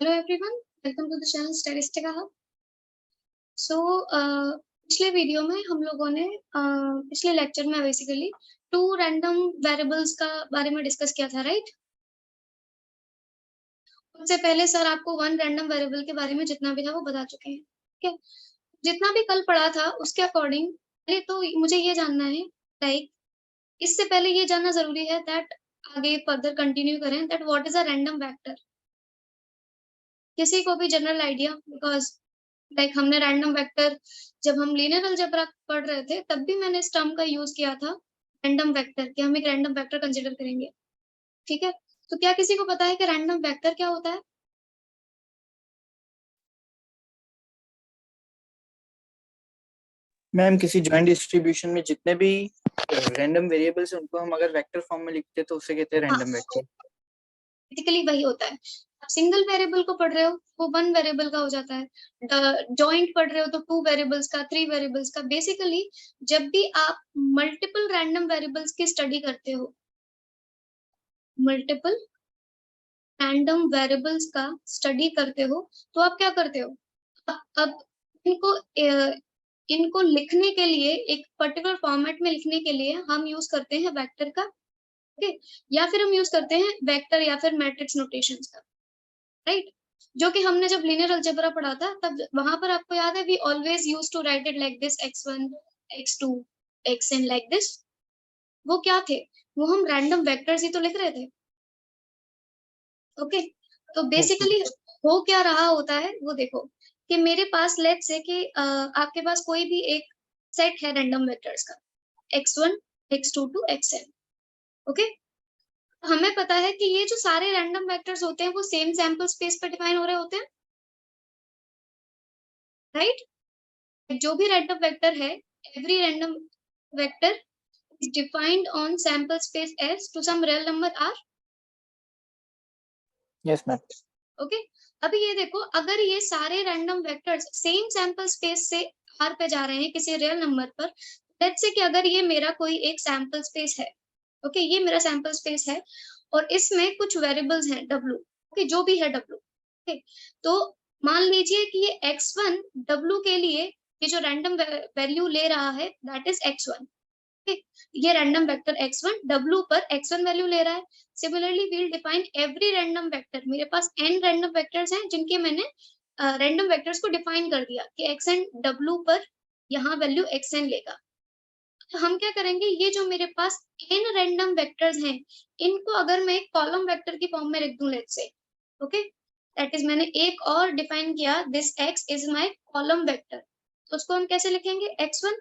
Hello everyone, welcome to the channel Statistica Hub. So पिछले video में हम लोगों ने पिछले लेक्चर में बेसिकली टू रैंडम वेरिएबल्स का बारे में डिस्कस किया था, राइट? उससे पहले सर आपको वन रैंडम वेरिएबल के बारे में जितना भी था वो बता चुके हैं, ठीक है? जितना भी कल पढ़ा था उसके अकॉर्डिंग पहले तो मुझे ये जानना है, लाइक इससे पहले ये जानना जरूरी है दैट आगे फर्दर कंटिन्यू करें that what is a random vector. किसी को भी जनरल आइडिया, बिकॉज लाइक हमने रैंडम वेक्टर जब हम लीनियर अलजेब्रा पढ़ रहे थे तब भी मैंने इस टर्म का यूज किया था, रैंडम वेक्टर, कि हम एक रैंडम वेक्टर कंसीडर करेंगे, ठीक है? तो क्या किसी को पता है कि रैंडम वेक्टर क्या होता है? मैम, किसी जॉइंट डिस्ट्रीब्यूशन में जितने भी रैंडम वेरिएबल्स हैं उनको हम अगर वेक्टर फॉर्म में लिखते हैं तो उसे कहते हैं रैंडम वेक्टर। बेसिकली वही होता है। आप सिंगल वेरिएबल को पढ़ रहे हो वो वन वेरिएबल का हो जाता है, जॉइंट पढ़ रहे हो तो टू वेरिएबल्स का, थ्री वेरिएबल्स का। बेसिकली जब भी आप मल्टीपल रैंडम वेरिएबल्स की स्टडी करते हो, मल्टीपल रैंडम वेरिएबल्स का स्टडी करते हो, तो आप क्या करते हो? अब इनको इनको लिखने के लिए, एक पर्टिकुलर फॉर्मेट में लिखने के लिए हम यूज करते हैं वेक्टर का, ओके? या फिर हम यूज करते हैं वेक्टर या फिर मैट्रिक्स नोटेशंस का, राइट? जो कि हमने जब लीनियर अलजेब्रा पढ़ा था तब वहां पर आपको याद है, we always use to write it like this, x1 x2 xn, like this. वो क्या थे? वो हम रैंडम वेक्टर्स ही तो लिख रहे थे, ओके? तो बेसिकली हो क्या रहा होता है वो देखो, कि मेरे पास लेट्स से कि आपके पास कोई भी एक सेट है रैंडम वेक्टर्स का, x1 x2 to xn, okay? हमें पता है कि ये जो सारे रैंडम वेक्टर्स होते हैं वो सेम सैंपल स्पेस पर डिफाइन हो रहे होते हैं, राइट? जो भी रैंडम वेक्टर है, every random vector is defined on sample space S to some real number R. Yes ma'am. Okay, अभी ये देखो, अगर ये सारे random vectors same sample space से R पे जा रहे हैं किसी रियल नंबर पर, लेट्स से कि अगर ये मेरा कोई एक सैंपल स्पेस है, ओके, ये मेरा सैंपल स्पेस है और इसमें कुछ वेरिएबल्स हैं W, ओके, जो भी है W, ओके? तो मान लीजिए कि ये x1 W के लिए ये जो रैंडम वैल्यू ले रहा है दैट इज x1, ये रैंडम वेक्टर x1 W पर x1 वैल्यू ले रहा है। Similarly we will define every random vector. मेरे पास n रैंडम वेक्टर्स हैं जिनके मैंने रैंडम वेक्टर्स को डिफाइन कर दिया कि xn W पर यहाँ वैल्यू xn लेगा। तो हम क्या करेंगे, ये जो मेरे पास n रैंडम वेक्टर्स हैं इनको अगर मैं एक कॉलम वेक्टर की फॉर्म में लिख दूं, let's say, okay, that is मैंने एक और डिफाइन किया, this x is my column vector. तो उसको हम कैसे लिखेंगे? x1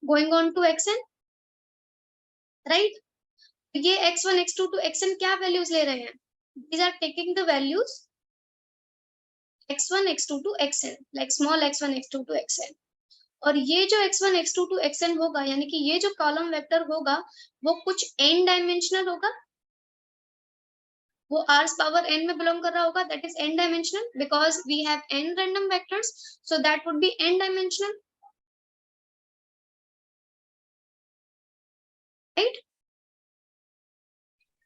going on to xn, right? ये x1 x2 टू xn क्या वैल्यूज ले रहे हैं? these are taking the values x1 x2 to xn, like small x1 x2 to xn। और ये जो x1 x2 टू xn होगा, यानी कि ये जो कॉलम वेक्टर होगा वो कुछ n डायमेंशनल होगा, वो r पावर n में बिलोंग कर रहा होगा, that is n dimensional, because we have n random vectors, so that would be n dimensional, right?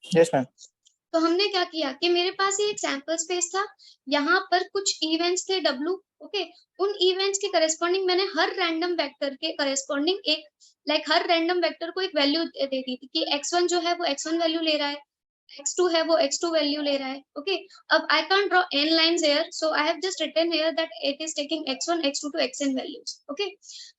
Yes ma'am. तो हमने क्या किया कि मेरे पास ये एक सैंपल स्पेस था, यहाँ पर कुछ इवेंट्स थे W, ओके? उन इवेंट्स के करस्पॉन्डिंग मैंने हर रैंडम वेक्टर के करस्पॉन्डिंग एक, लाइक हर रैंडम वेक्टर को एक वैल्यू दे दी थी कि x1 जो है वो x1 वैल्यू ले रहा है, x2 है वो x2 वैल्यू ले रहा है, ओके? अब I can't draw n lines here, so I have just written here that it is taking x1 x2 to xn values, okay?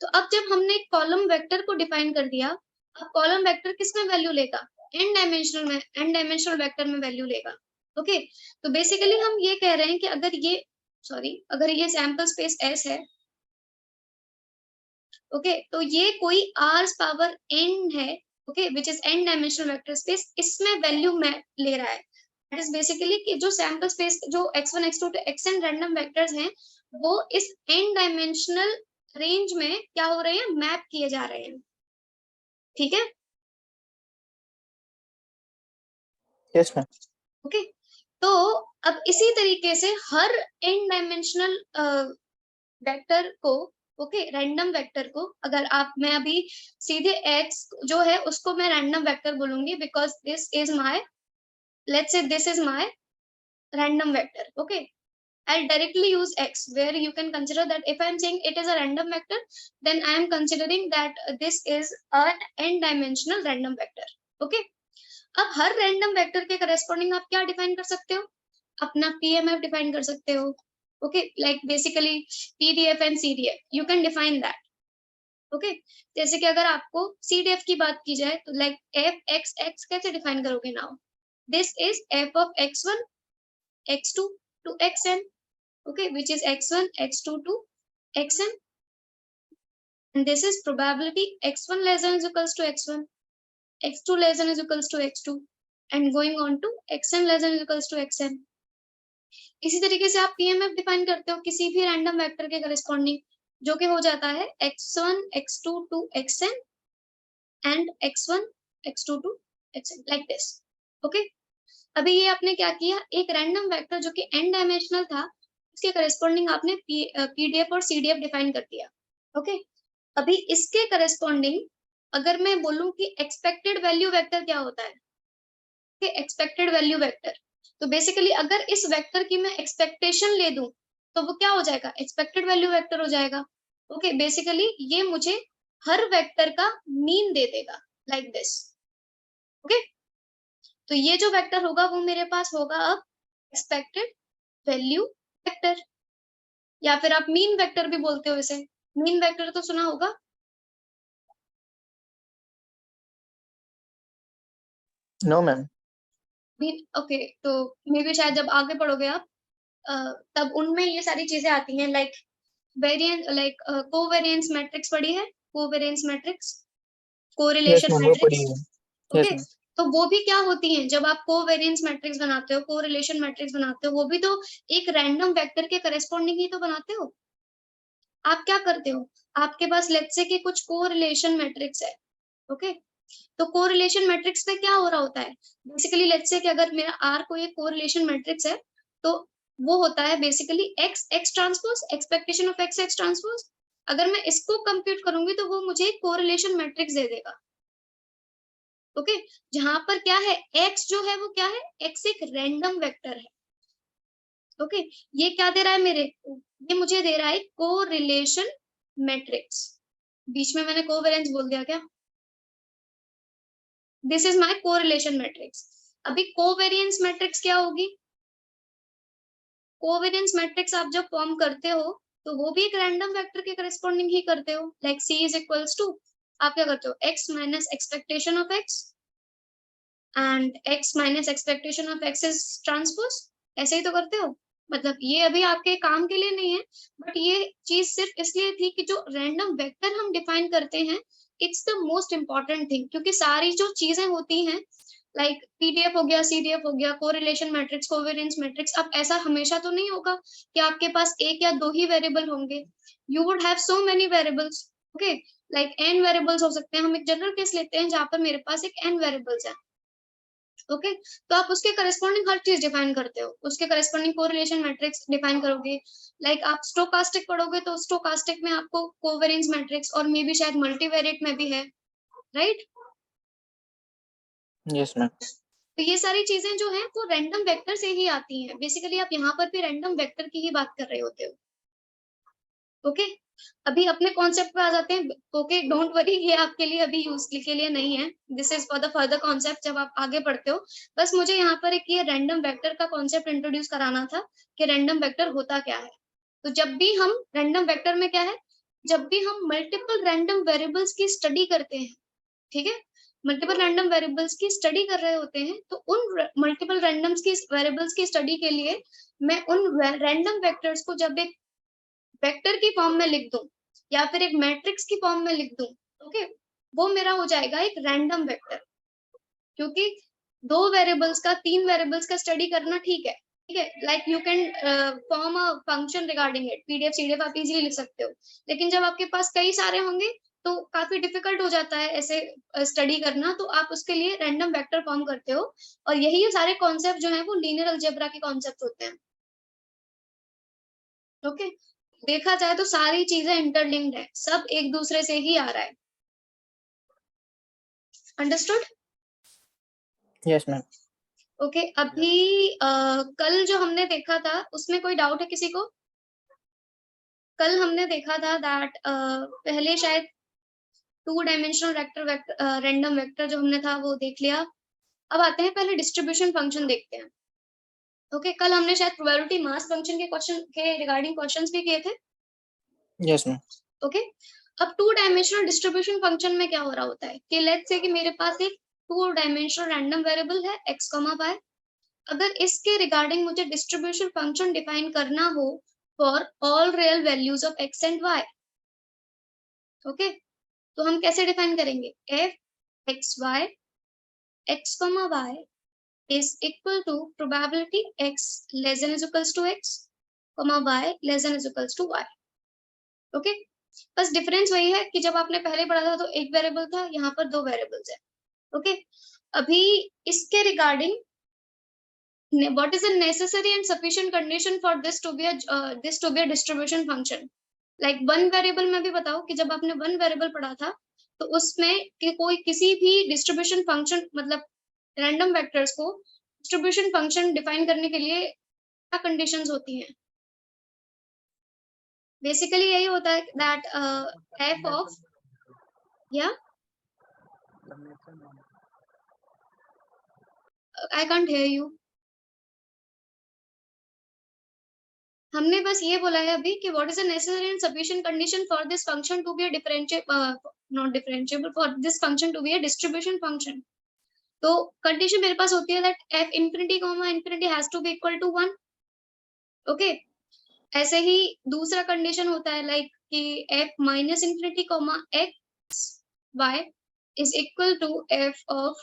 तो अब जब हमने एक कॉलम वेक्टर को डिफाइन कर दिया, अब कॉलम वेक्टर किस में वैल्यू लेगा? n डायमेंशनल में, n डायमेंशनल वेक्टर में वैल्यू लेगा, ओके? तो बेसिकली हम ये कह रहे हैं कि अगर ये, सॉरी, अगर ये सैंपल स्पेस S है, ओके, तो ये कोई r पावर n है, okay, which is n dimensional vector space, इसमें वैल्यू में ले रहा है। दैट इज बेसिकली कि जो सैंपल स्पेस, जो x1 x2 to xn random vectors हैं वो इस n डायमेंशनल रेंज में क्या हो रहे हैं? मैप किए जा रहे हैं, ठीक है? Yes ma'am. ओके, तो अब इसी तरीके से हर n डायमेंशनल वेक्टर को, ओके, रैंडम वेक्टर को, अगर आप, मैं अभी सीधे x जो है उसको मैं रैंडम वेक्टर बोलूंगी, because this is my, let's say this is my random vector, okay? I'll directly use x, where you can consider that if I'm saying it is a random vector, then I am considering that this is an n dimensional random vector. Okay, अब हर random vector के corresponding आप क्या define कर सकते हो? अपना PMF define कर सकते हो. Okay, like basically PDF and CDF, you can define that. Okay जैसे कि अगर आपको CDF की बात की जाए तो लाइक एफ एक्स एक्स कैसे डिफाइन करोगे now? This is F of x1 x2 to xn, okay, which is x1 x2 to xn, and this is probability x1 less than is equals to x1, x2 less than is equals to x2, and going on to xn less than is equals to xn. इसी तरीके से आप PMF define करते हो किसी भी random vector के corresponding, जो कि हो जाता है x1 x2 to xn and x1 x2 to xn, like this. Okay, अभी ये आपने क्या किया, एक रैंडम वेक्टर जो कि n डायमेंशनल था उसके करस्पॉन्डिंग आपने PDF और CDF डिफाइन कर दिया. ओके, अभी इसके करस्पॉन्डिंग अगर मैं बोलूं कि एक्सपेक्टेड वैल्यू वेक्टर क्या होता है, कि एक्सपेक्टेड वैल्यू वेक्टर, तो बेसिकली अगर इस वेक्टर की मैं एक्सपेक्टेशन ले दूं तो वो क्या हो जाएगा, एक्सपेक्टेड वैल्यू वेक्टर हो जाएगा. ओके, बेसिकली ये मुझे हर वेक्टर का मीन दे देगा, लाइक दिस. ओके, तो ये जो वेक्टर होगा वो मेरे पास होगा अब एक्सपेक्टेड वैल्यू वेक्टर, या फिर आप मीन वेक्टर भी बोलते हो इसे. मीन वेक्टर तो सुना होगा. No ma'am. ओके, तो मे बी शायद जब आगे पढ़ोगे आप तब उनमें ये सारी चीजें आती हैं, like variance, like covariance matrix पढ़ी है, covariance matrix, correlation matrix. Okay, तो वो भी क्या होती हैं, जब आप कोवेरिएंस मैट्रिक्स बनाते हो, कोरिलेशन मैट्रिक्स बनाते हो, वो भी तो एक रैंडम वेक्टर के करस्पॉन्डिंग ही तो बनाते हो. आप क्या करते हो, आपके पास लेट्स से कि कुछ कोरिलेशन मैट्रिक्स है. ओके, तो कोरिलेशन मैट्रिक्स में क्या हो रहा होता है, बेसिकली लेट्स से कि अगर मेरा R कोई एक कोरिलेशन मैट्रिक्स है, तो वो होता है basically x x transpose, expectation of x x transpose. अगर मैं इसको कंप्यूट करूंगी तो वो मुझे कोरिलेशन मैट्रिक्स दे देगा. ओके, जहां पर क्या है, x जो है वो क्या है, x एक रैंडम वेक्टर है. ओके, ये क्या दे रहा है मेरे, ये मुझे दे रहा है कोरिलेशन मैट्रिक्स. बीच में मैंने कोवेरिएंस बोल दिया क्या? This is my correlation matrix. अभी कोवेरिएंस मैट्रिक्स क्या होगी, कोवेरिएंस मैट्रिक्स आप जब फॉर्म करते हो तो वो भी एक रैंडम वेक्टर के करस्पॉन्डिंग ही करते हो, like C is equals to, आप क्या करते हो, x minus expectation of x and x minus expectation of x is transpose. ऐसे ही तो करते हो. मतलब ये अभी आपके काम के लिए नहीं है, बट ये चीज सिर्फ इसलिए थी कि जो रैंडम वेक्टर हम डिफाइन करते हैं, it's the most important thing, क्योंकि सारी जो चीजें होती हैं लाइक PDF हो गया, CDF हो गया, कोरिलेशन मैट्रिक्स, कोवेरिएंस मैट्रिक्स, अब ऐसा हमेशा तो नहीं होगा कि आपके पास एक या दो ही वेरिएबल होंगे. You would have so many variables. Okay, like n variables हो सकते हैं. हम एक जनरल केस लेते हैं जहां पर मेरे पास एक n वेरिएबल्स है. ओके, तो आप उसके करस्पॉन्डिंग हर चीज डिफाइन करते हो, उसके करस्पॉन्डिंग कोरिलेशन मैट्रिक्स डिफाइन करोगे. लाइक आप स्टोकास्टिक पढ़ोगे तो स्टोकास्टिक में आपको कोवेरिएंस मैट्रिक्स और मे बी शायद मल्टीवेरिएट में भी है, राइट? Yes ma'am. तो ये सारी चीजें जो हैं वो रैंडम वेक्टर से ही आती हैं. बेसिकली आप यहाँ पर भी रैंडम वेक्टर की ही बात कर रहे होते हो. ओके, अभी अपने कॉन्सेप्ट पे आ जाते हैं. ओके, डोंट वरी, ये आपके लिए अभी यूज के लिए नहीं है. This is for the further concept जब आप आगे पढ़ते हो. बस मुझे यहाँ पर एक ये रैंडम वेक्टर का कॉन्सेप्ट इंट्रोड्यूस कराना था कि रैंडम वेक्टर होता क्या है. तो जब भी हम रैंडम वेक्टर में क्या है, जब भी हम मल्टीपल रैंडम वेरिएबल्स की स्टडी करते हैं, ठीक है, मल्टीपल रैंडम वेरिएबल्स की स्टडी कर रहे होते हैं, तो उन मल्टीपल रैंडम्स की वेरिएबल्स की स्टडी के लिए मैं उन रैंडम वेक्टर्स को जब एक वेक्टर की फॉर्म में लिख दूं या फिर एक मैट्रिक्स की फॉर्म में लिख दूं, ओके, वो मेरा हो जाएगा एक रैंडम वेक्टर. क्योंकि दो वेरिएबल्स का, तीन वेरिएबल्स का स्टडी करना ठीक है, ठीक है, like you can form a function regarding it, PDF CDF आप इजीली लिख सकते हो. लेकिन जब आपके पास कई सारे होंगे तो काफी डिफिकल्ट हो जाता है ऐसे स्टडी करना, तो आप उसके लिए रैंडम वेक्टर फॉर्म करते हो. और यही सारे कॉन्सेप्ट जो है वो लीनियर अलजेब्रा के कॉन्सेप्ट होते हैं. ओके, देखा जाए तो सारी चीजें इंटरलिंक्ड है, सब एक दूसरे से ही आ रहा है. अंडरस्टूड? Yes ma'am. ओके अभी कल जो हमने देखा था उसमें कोई डाउट है किसी को? कल हमने देखा था दैट पहले शायद 2 डायमेंशनल रैंडम वेक्टर जो हमने था वो देख लिया। अब आते हैं पहले डिस्ट्रीब्यूशन फंक्शन देखते हैं। ओके कल हमने शायद प्रोबेबिलिटी मास फंक्शन के क्वेश्चन के रिगार्डिंग क्वेश्चंस भी किए थे। Yes ma'am. ओके अब 2 डायमेंशनल डिस्ट्रीब्यूशन फंक्शन में क्या हो रहा होता है कि लेट्स से कि मेरे पास एक 2 डायमेंशनल रैंडम वेरिएबल है x, y। अगर इसके रिगार्डिंग मुझे डिस्ट्रीब्यूशन फंक्शन डिफाइन करना हो for all real values of x and y, okay तो हम कैसे डिफाइन करेंगे? f x y x, y is equal to probability x less than is equals to x, y less than is equals to y। Okay बस difference वही है कि जब आपने पहले पढ़ा था तो एक वेरिएबल था, यहाँ पर 2 वेरिएबल्स है। ओके अभी इसके regarding what is a necessary and sufficient condition for this to be a distribution function? Like one variable में भी बताओ कि जब आपने one variable पढ़ा था तो उसमें कि कोई किसी भी distribution function मतलब random vectors को distribution function define करने के लिए क्या conditions होती हैं? Basically यही होता है that f of I can't hear you। हमने बस ये बोला है अभी कि what is a necessary and sufficient condition for this function to be a not differentiable, for this function to be a distribution function। तो कंडीशन मेरे पास होती है that f infinity comma infinity has to be equal to 1। Okay ऐसे ही दूसरा condition होता है like कि f minus infinity comma x y is equal to f of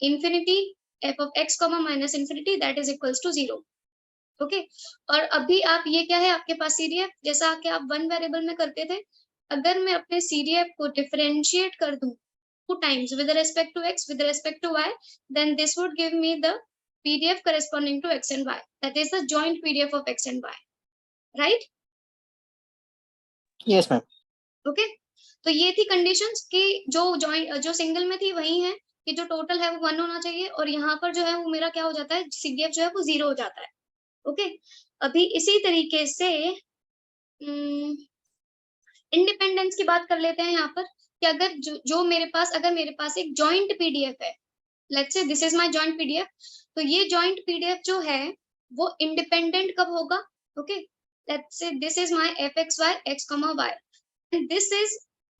infinity f of x comma minus infinity that is equals to 0। Okay और अभी आप ये क्या है आपके पास सीडीएफ जैसा कि आप वन वेरिएबल में करते थे, अगर मैं अपने सीडीएफ को डिफरेंशिएट कर दूं 2 times with respect to x with respect to y, then this would give me the pdf corresponding to x and y, that is the joint pdf of x and y, right? Yes ma'am. Okay तो ये थी conditions कि जो single में थी वही है कि जो टोटल है वो 1 होना चाहिए और यहाँ पर जो है वो मेरा क्या हो जाता है सीडीएफ जो है वो 0 हो जाता है। ओके अभी इसी तरीके से इंडिपेंडेंस की बात कर लेते हैं यहाँ पर कि अगर जो अगर मेरे पास एक जॉइंट पीडीएफ है, let's say this is my joint PDF, तो ये जॉइंट पीडीएफ जो है वो इंडिपेंडेंट कब होगा? Okay let's say this is my fxy x, y and this is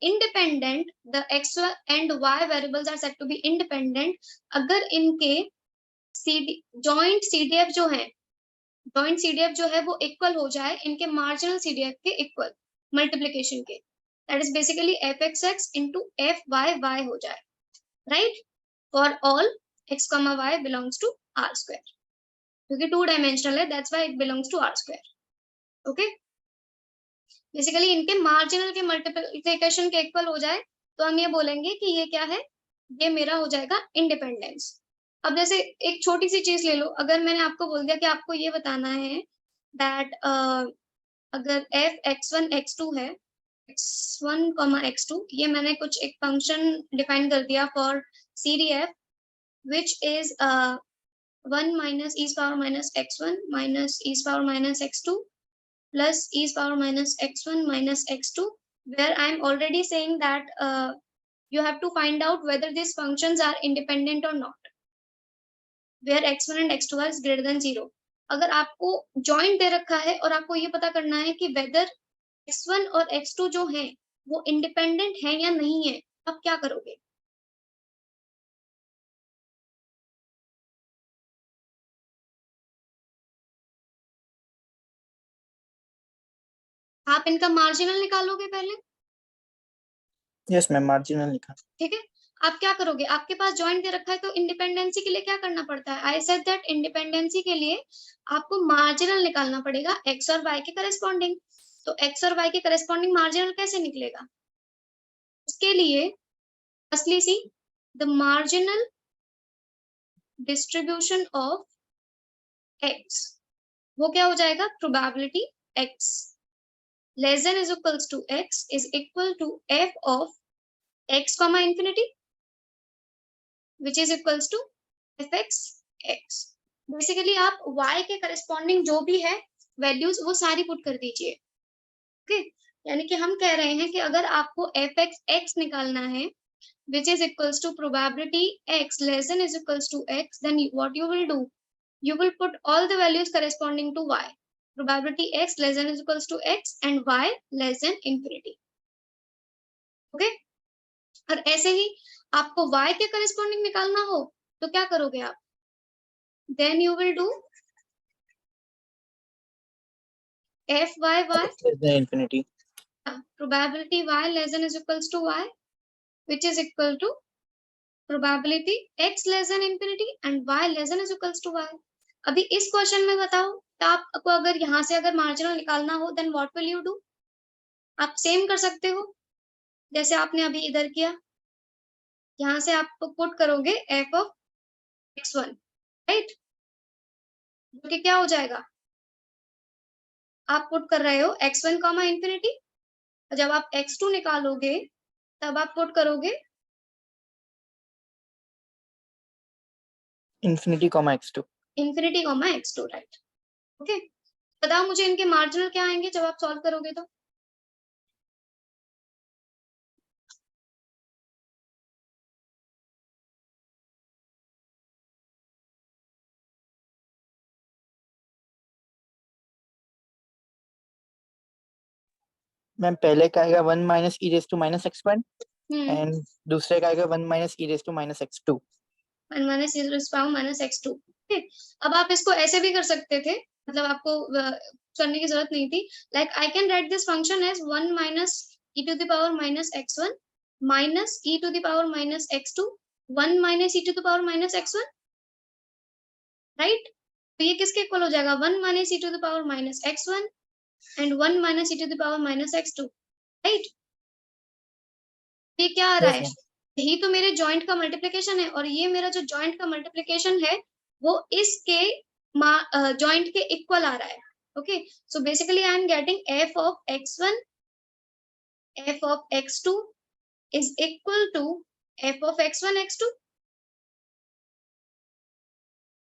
independent, the x and y variables are said to be independent अगर इनके joint CDF जो है वो इक्वल हो जाए इनके मार्जिनल सीडीएफ के इक्वल मल्टीप्लिकेशन के, that is basically fxx into fyy हो जाए, right? For all x, y belongs to r square, क्योंकि 2 डायमेंशनल है that's why it belongs to r square। Okay basically इनके मार्जिनल के मल्टीप्लिकेशन के equal हो जाए तो हम ये बोलेंगे कि ये क्या है, ये मेरा हो जाएगा इंडिपेंडेंस। अब जैसे एक छोटी सी चीज ले लो, अगर मैंने आपको बोल दिया कि आपको ये बताना है दैट अगर f x1 x2 है, x1 x2 ये मैंने कुछ एक फंक्शन डिफाइन कर दिया for CDF which is 1 minus e power minus x1 minus e power minus x2 plus e power minus x1 minus x2, where I am already saying that you have to find out whether these functions are independent or not, where x1 and x2 are greater than 0। अगर आपको joint दे रखा है और आपको ये पता करना है कि वेदर x1 और x2 जो हैं वो इंडिपेंडेंट है या नहीं है, आप क्या करोगे? आप इनका मार्जिनल निकालोगे पहले, यस मैम मार्जिनल लिखा। ठीक है आप क्या करोगे? आपके पास जॉइंट दे रखा है तो इंडिपेंडेंसी के लिए क्या करना पड़ता है? आई सेड दैट इंडिपेंडेंसी के लिए आपको मार्जिनल निकालना पड़ेगा x और y के करस्पॉन्डिंग। तो x और y के करस्पॉन्डिंग मार्जिनल कैसे निकलेगा? उसके लिए firstly see the marginal distribution of x, वो क्या हो जाएगा? Probability x less than is equals to x is equal to f of x comma infinity which is equals to fx। Basically आप y के करस्पॉन्डिंग जो भी है values वो सारी पुट कर दीजिए। ओके, यानी कि हम कह रहे हैं कि अगर आपको fx निकालना है which is equals to probability x less than is equals to x, then what you will do, you will put all the values corresponding to y, probability x less than is equals to x and y less than infinity। Okay, और ऐसे ही आपको y के corresponding निकालना हो तो क्या करोगे आप, then you will do fy infinity probability y less than is equals to y which is equal to probability x less than infinity and y less than is equals to y। अभी इस question में बताओ तो आपको अगर यहाँ से अगर मार्जिनल निकालना हो then what will you do, आप सेम कर सकते हो जैसे आपने अभी इधर किया। यहाँ से आप पुट करोगे f of x1, राइट, जो कि क्या हो जाएगा, आप पुट कर रहे हो x1 कॉमा इंफिनिटी, और जब आप x2 निकालोगे तब आप पुट करोगे infinity comma x2 infinity comma x2, right. Okay, बताओ मुझे इनके मार्जिनल क्या आएंगे जब आप सॉल्व करोगे तो, मैम पहले का आएगा 1 minus e raise to minus x1 and दूसरे का आएगा 1 minus e raise to minus x2 1 minus e raise power minus x2। ठीक, अब आप इसको ऐसे भी कर सकते थे, मतलब आपको करने की जरूरत नहीं थी। Like I can write this function as 1 minus e to the power minus x1 minus e to the power minus x2 1 minus e to the power minus x1, right. तो ये किसके इक्वल हो जाएगा, 1 minus e to the power minus x1 and 1 minus e to the power minus x2, right. ये क्या आ रहा है, यही तो मेरे जॉइंट का मल्टीप्लिकेशन है और ये मेरा जो जॉइंट का मल्टीप्लिकेशन है वो इसके जॉइंट के इक्वल आ रहा है। Okay, so basically I am getting f of x1 f of x2 is equal to f of x1 x2।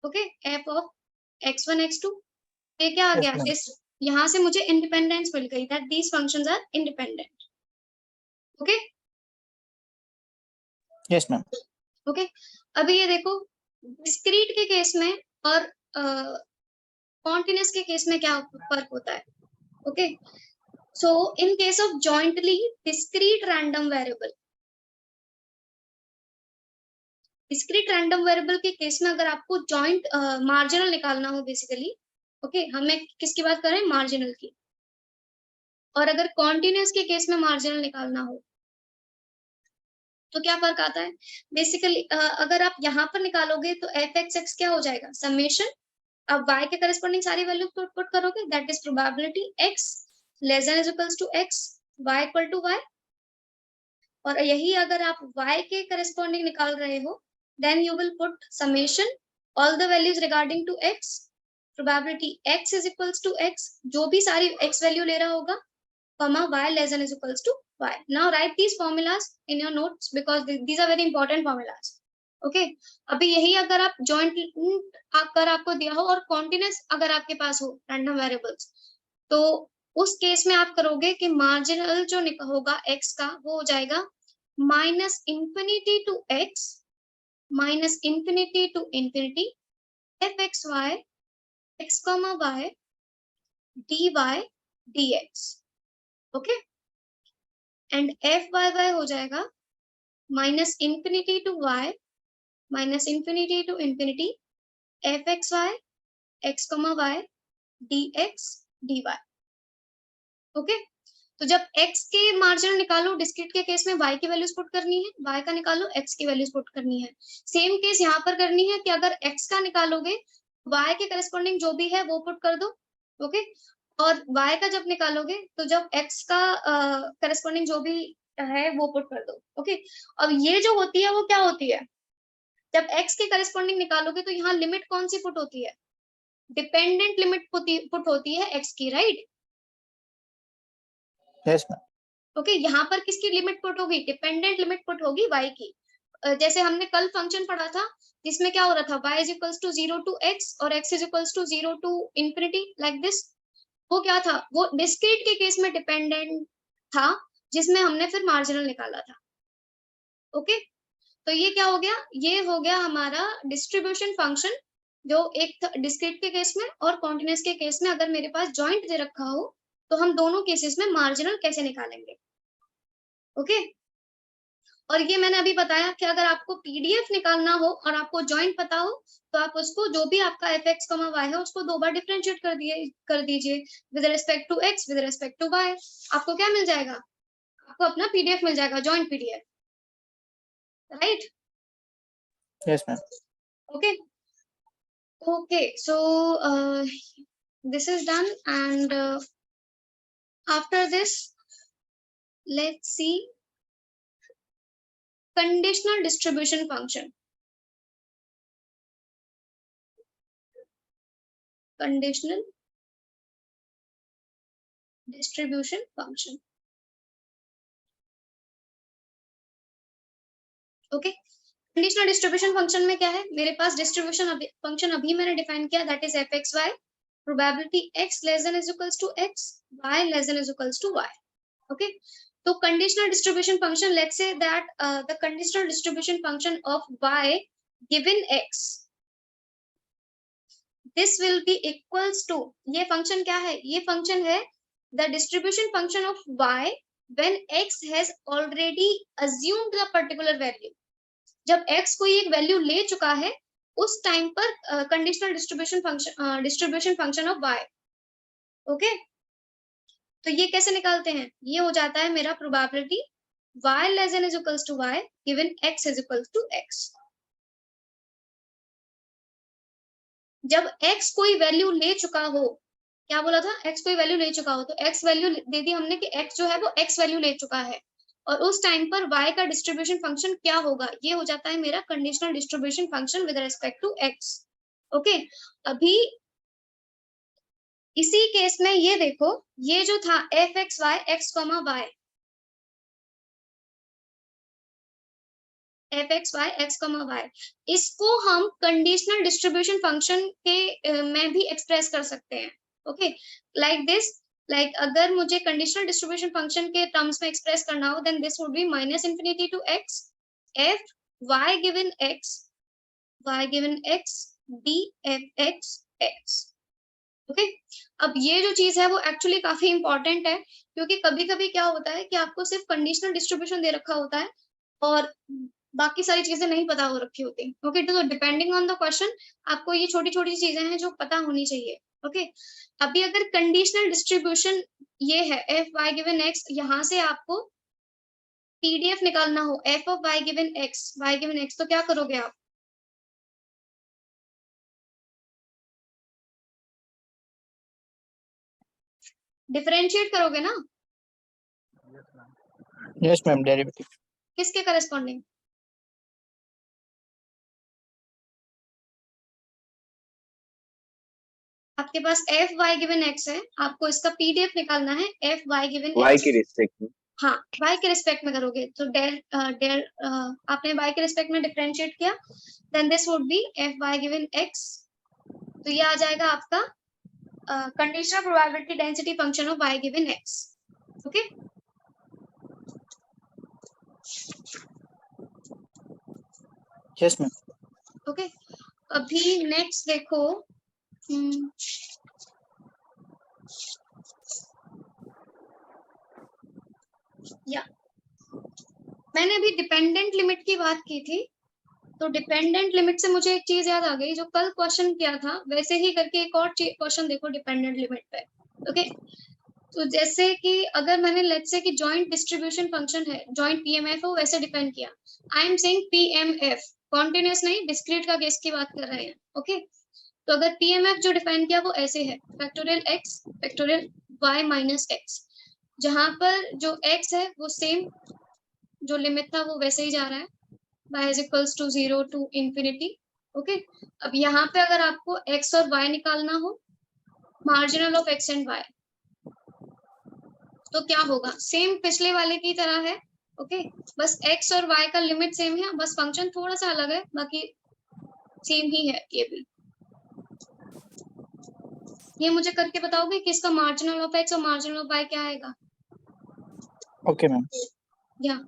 Okay, f of x1 x2, ये क्या आ गया, इस यहाँ से मुझे इंडिपेंडेंस मिल गई, that these functions are independent. Okay, yes ma'am. Okay, अभी ये देखो डिस्क्रीट के केस में और कॉन्टिन्यूअस के केस में क्या फर्क होता है। Okay, so in case of jointly discrete random variable, discrete random variable के केस में अगर आपको जॉइंट मार्जिनल निकालना हो बेसिकली, ओके, हमें किसकी बात कर रहे हैं, मार्जिनल की, और अगर कॉन्टिन्यूअस के केस में मार्जिनल निकालना हो तो क्या फर्क आता है। बेसिकली अगर आप यहाँ पर निकालोगे तो एफ एक्स एक्स क्या हो जाएगा, समेशन, अब y के करस्पॉन्डिंग सारी वैल्यू पुट करोगे, that is probability x less than is equals to x y equal to y, और यही अगर आप y के करस्पॉन्डिंग निकाल रहे हो then you will put summation all the values regarding to x, probability x is equals to x, जो भी सारी x वैल्यू ले रहा होगा, comma y less than is equals to y। Now write these formulas in your notes because these are very important formulas। Okay, अभी यही अगर आप joint अगर आपको दिया हो और continuous अगर आपके पास हो random variables, तो उस केस में आप करोगे कि marginal जो होगा x का वो हो जाएगा minus infinity to x minus infinity to infinity f x y x comma y dy dx। Okay, and F Y Y हो जाएगा minus infinity to Y minus infinity to infinity F x Y X comma Y D X D Y. Okay, तो जब x के marginal निकालो discrete के case में y की values put करनी है, y का निकालो x की वैल्यूज पुट करनी है। सेम केस यहाँ पर करनी है कि अगर x का निकालोगे y के करस्पॉन्डिंग जो भी है वो पुट कर दो। ओके, और y का जब निकालोगे तो जब x का करस्पॉन्डिंग जो भी है वो पुट कर दो। ओके, अब ये जो होती है वो क्या होती है, जब x के करस्पॉन्डिंग निकालोगे तो यहाँ लिमिट कौन सी पुट होती है, डिपेंडेंट लिमिट पुट होती है x की, राइट। Yes ma'am. ओके, यहाँ पर किसकी लिमिट पुट होगी, डिपेंडेंट लिमिट पुट होगी y की। जैसे हमने कल फंक्शन पढ़ा था जिसमें क्या हो रहा था, y is equals to 0 to x और x is equals to 0 to infinity like this. वो क्या था, वो डिस्क्रीट के केस में डिपेंडेंट था जिसमें हमने फिर मार्जिनल निकाला था। ओके, तो ये क्या हो गया, ये हो गया हमारा डिस्ट्रीब्यूशन फंक्शन, जो एक डिस्क्रीट के केस में और कॉन्टिन्यूअस के केस में अगर मेरे पास जॉइंट दे रखा हो तो हम दोनों केसेस में मार्जिनल कैसे निकालेंगे। ओके, और ये मैंने अभी बताया कि अगर आपको पीडीएफ निकालना हो और आपको जॉइंट पता हो तो आप उसको जो भी आपका एफ एक्स कमा वाई है उसको दो बार डिफरेंशिएट कर दीजिए with respect to X with respect to Y. आपको क्या मिल जाएगा, आपको अपना पीडीएफ मिल जाएगा, joint PDF, right? Yes ma'am. Okay, okay, so this is done, and after this let's see conditional distribution function. Conditional distribution function. Okay, conditional distribution function में क्या है, मेरे पास डिस्ट्रीब्यूशन फंक्शन अभी मैंने डिफाइन किया, that is F x y, probability x less than is equals to x, y less than is equals to y। Okay, तो conditional distribution function, let's say that the conditional distribution function of y given x, this will be equals to, ये function क्या है, ये function है the distribution function of y when x has already assumed the particular value. जब x कोई एक value ले चुका है उस टाइम पर conditional distribution function of y। Okay, तो ये कैसे निकालते हैं, ये हो जाता है मेरा probability y less than is equals to y given x is equals to x। जब x कोई वैल्यू ले चुका हो, क्या बोला था, x कोई वैल्यू ले चुका हो, तो x वैल्यू दे दी हमने कि x जो है वो x वैल्यू ले चुका है और उस टाइम पर y का डिस्ट्रीब्यूशन फंक्शन क्या होगा, ये हो जाता है मेरा conditional distribution function with respect to x। Okay, अभी इसी केस में ये देखो, ये जो था F x Y X comma Y, F x Y X comma Y, इसको हम कंडीशनल डिस्ट्रीब्यूशन फंक्शन के में भी एक्सप्रेस कर सकते हैं। ओके, लाइक दिस, लाइक अगर मुझे कंडीशनल डिस्ट्रीब्यूशन फंक्शन के टर्म्स में एक्सप्रेस करना हो then this would be minus infinity to X F Y given X D F x X. Okay, अब ये जो चीज है वो एक्चुअली काफी इंपॉर्टेंट है क्योंकि कभी कभी क्या होता है कि आपको सिर्फ कंडीशनल डिस्ट्रीब्यूशन दे रखा होता है और बाकी सारी चीजें नहीं पता हो रखी होती। ओके, तो डिपेंडिंग ऑन द क्वेश्चन आपको ये छोटी छोटी चीजें हैं जो पता होनी चाहिए। ओके, अभी अगर कंडीशनल डिस्ट्रीब्यूशन ये है एफ वाई गिवन एक्स, यहाँ से आपको पीडीएफ निकालना हो F of Y given X, तो क्या करोगे आप, डिफरेंशिएट करोगे ना? यस मैम, डेरिवेटिव किसके करस्पॉन्डिंग, आपके पास एफ वाई गिवन एक्स है, आपको इसका पीडीएफ निकालना है एफ वाई गिवन y के रिस्पेक्ट में। हाँ, y के रिस्पेक्ट में करोगे तो आपने y के रिस्पेक्ट में डिफरेंशिएट किया, then this would be F Y given X, तो ये आ जाएगा आपका conditional probability density function of y given x। Okay, yes ma'am. Okay, अभी नेक्स्ट देखो, या मैंने अभी डिपेंडेंट लिमिट की बात की थी, तो डिपेंडेंट लिमिट से मुझे एक चीज याद आ गई, जो कल क्वेश्चन किया था वैसे ही करके एक और क्वेश्चन देखो डिपेंडेंट लिमिट पे। ओके, तो जैसे कि अगर मैंने लेट्स से कि जॉइंट डिस्ट्रीब्यूशन फंक्शन है, जॉइंट पीएमएफ हो, वैसे डिफाइन किया, I am saying PMF, continuous नहीं, डिस्क्रीट का केस की बात कर रहे हैं। ओके, तो अगर पीएमएफ जो डिफाइन किया वो ऐसे है, factorial X factorial Y minus X, जहां पर जो एक्स है वो सेम जो लिमिट था वो वैसे ही जा रहा है, y is equals to 0 to infinity। Okay, अब यहाँ पे अगर आपको x और y निकालना हो, marginal of x and y, तो क्या होगा, सेम पिछले वाले की तरह है, ओके बस x और y का लिमिट सेम है, बस फंक्शन थोड़ा सा अलग है, बाकी सेम ही है ये भी। ये मुझे करके बताओगे कि इसका मार्जिनल ऑफ x और मार्जिनल ऑफ y क्या आएगा? Okay ma'am. या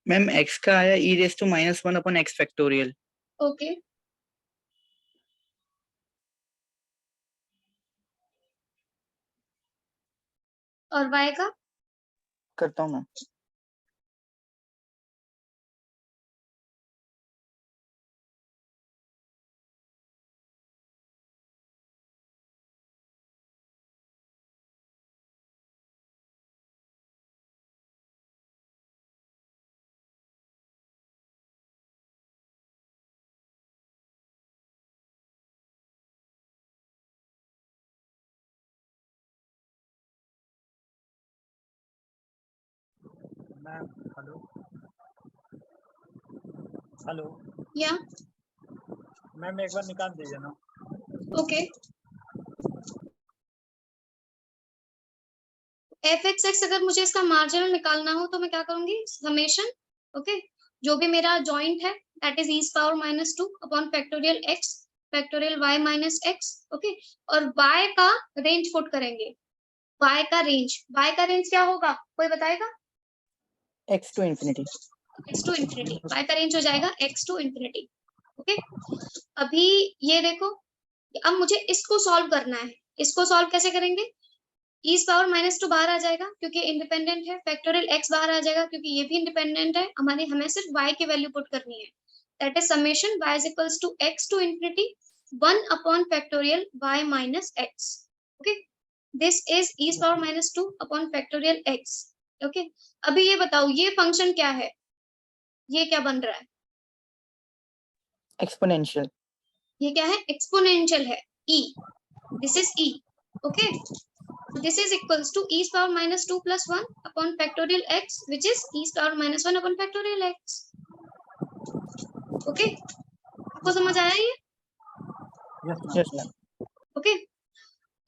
मैम x का आया e raise to -1 upon x factorial. Okay और y का करता हूँ मैम। मैम हेलो हेलो या मैम एक बार निकाल दीजिए ना। ओके f(x) अगर मुझे इसका मार्जिनल निकालना हो तो मैं क्या करूंगी? समेशन ओके जो भी मेरा जॉइंट है that is e⁻² upon factorial x factorial y minus x okay और y का रेंज पुट करेंगे। y का रेंज क्या होगा कोई बताएगा? x to infinity. x to infinity y का रेंज हो जाएगा x टू इंफिनिटी ओके। अभी ये देखो अब मुझे इसको सॉल्व करना है। इसको सॉल्व कैसे करेंगे? e⁻² बाहर आ जाएगा क्योंकि इंडिपेंडेंट है, फैक्टोरियल x बाहर आ जाएगा क्योंकि ये भी इंडिपेंडेंट है। हमें सिर्फ y की वैल्यू पुट करनी है that is summation y is equals to x to infinity 1 upon factorial y minus x okay this is e⁻² upon factorial x okay. अभी ये बताओ ये फंक्शन क्या है? ये क्या बन रहा है? एक्सपोनेंशियल। ये क्या है? एक्सपोनेंशियल है e this is e okay this is equals to e⁻² plus 1 upon factorial x which is e⁻1 upon factorial x okay आपको समझ आया ये? Yes ma'am. ओके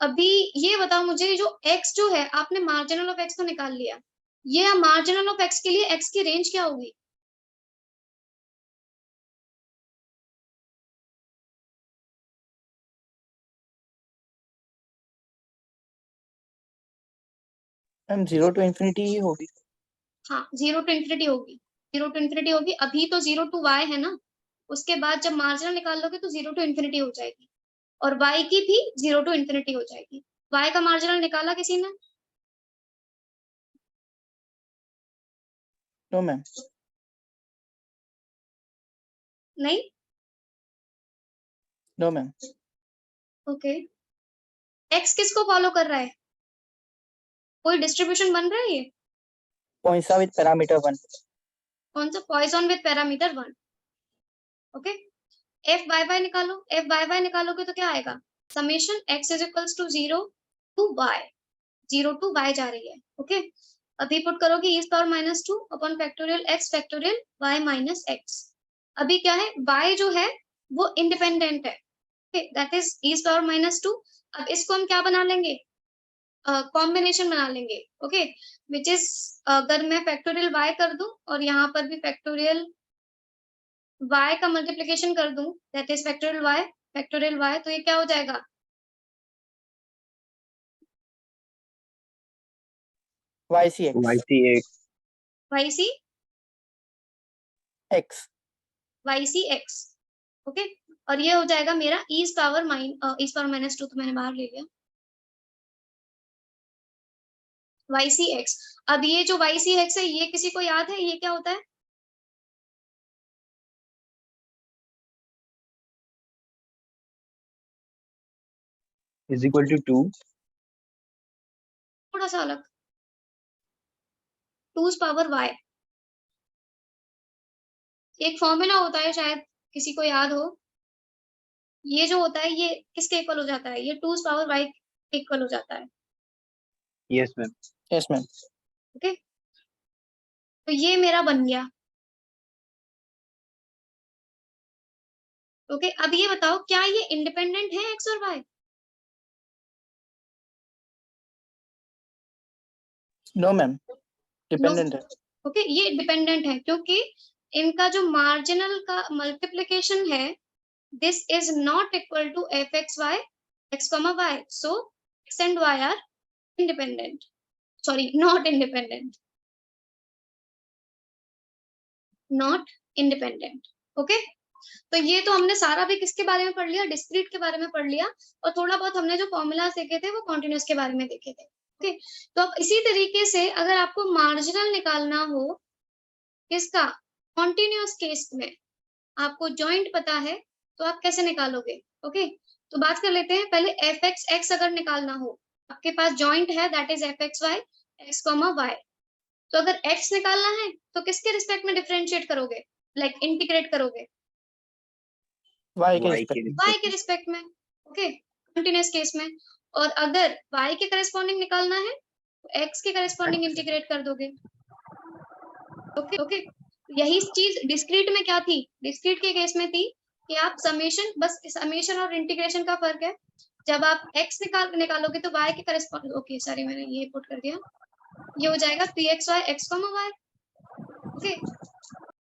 अभी ये बताओ मुझे जो x जो है आपने मार्जिनल ऑफ x तो निकाल लिया, ये मार्जिनल ऑफ x के लिए x की रेंज क्या होगी? मैम 0 टू इंफिनिटी ही होगी। हाँ 0 टू इंफिनिटी होगी, 0 टू इंफिनिटी होगी। अभी तो 0 टू y है ना, उसके बाद जब मार्जिनल निकाल लोगे तो 0 टू इंफिनिटी हो जाएगी और y की भी 0 टू इंफिनिटी हो जाएगी। y का मार्जिनल निकाला किसी ने? No ma'am. नहीं नो मैम। ओके x किसको फॉलो कर रहा है? कोई डिस्ट्रीब्यूशन बन रहा है ये? Points with parameter 1। कौन सा? Poisson with parameter 1 okay F Y Y निकालो, एफ वाई वाई निकालोगे तो क्या आएगा, summation X is equals to 0 to Y, 0 to Y जा रही है। ओके, अभी पुट करोगे e power minus 2 upon factorial x factorial y minus x। अभी क्या है, y जो है वो इंडिपेंडेंट है, that is e power minus 2। अब इसको हम क्या बना लेंगे, कॉम्बिनेशन बना लेंगे। ओके, विच इज अगर मैं फैक्टोरियल y कर दूं और यहाँ पर भी फैक्टोरियल y का मल्टीप्लीकेशन कर दूं, दैट इज फैक्टोरियल y, तो ये क्या हो जाएगा, YCX yc X ycx। Okay, और ये हो जाएगा मेरा e पावर माइनस 2, तो मैंने बाहर ले लिया ycx। अब ये जो ycx है ये किसी को याद है ये क्या होता है, is equal to 2 थोड़ा सा अलग, 2 पावर y। एक फॉर्मूला होता है, शायद किसी को याद हो, ये जो होता है ये किसके इक्वल हो जाता है, ये 2 पावर y के इक्वल हो जाता है। yes ma'am yes ma'am okay, तो ये मेरा बन गया। ओके, अब ये बताओ क्या ये इंडिपेंडेंट है x और y, no ma'am डिपेंडेंट है। ओके, ये डिपेंडेंट है क्योंकि इनका जो मार्जिनल का मल्टीप्लिकेशन है, this is not equal to F x Y X comma Y, so X and Y are independent, sorry not independent, not independent. Okay, तो ये तो हमने सारा भी किसके बारे में पढ़ लिया, डिस्क्रीट के बारे में पढ़ लिया, और थोड़ा बहुत हमने जो फॉर्मूला देखे थे वो कॉन्टिन्यूस के बारे में देखे थे। ओके, तो अब इसी तरीके से अगर आपको मार्जिनल निकालना हो किसका, कॉन्टिन्यूस केस में, आपको जॉइंट पता है तो आप कैसे निकालोगे। ओके, तो बात कर लेते हैं पहले एफ एक्स एक्स अगर निकालना हो, आपके पास जॉइंट है that is F x Y X comma Y, तो अगर एक्स निकालना है तो किसके रिस्पेक्ट में डिफरेंशिएट करोगे, लाइक इंटीग्रेट करोगे, Y के y रिस्पेक्ट में। y के रिस्पेक्ट में। ओके, कंटीन्यूअस केस में, और अगर y के करस्पॉन्डिंग निकालना है तो x के करस्पॉन्डिंग इंटीग्रेट कर दोगे। ओके ओके, यही चीज डिस्क्रीट में क्या थी, डिस्क्रीट के केस में थी कि आप समेशन, बस समेशन और इंटीग्रेशन का फर्क है, जब आप x निकालोगे तो y के करस्पॉन्डिंग, ओके सॉरी मैंने ये पुट कर दिया, ये हो जाएगा P X Y X comma Y. Okay,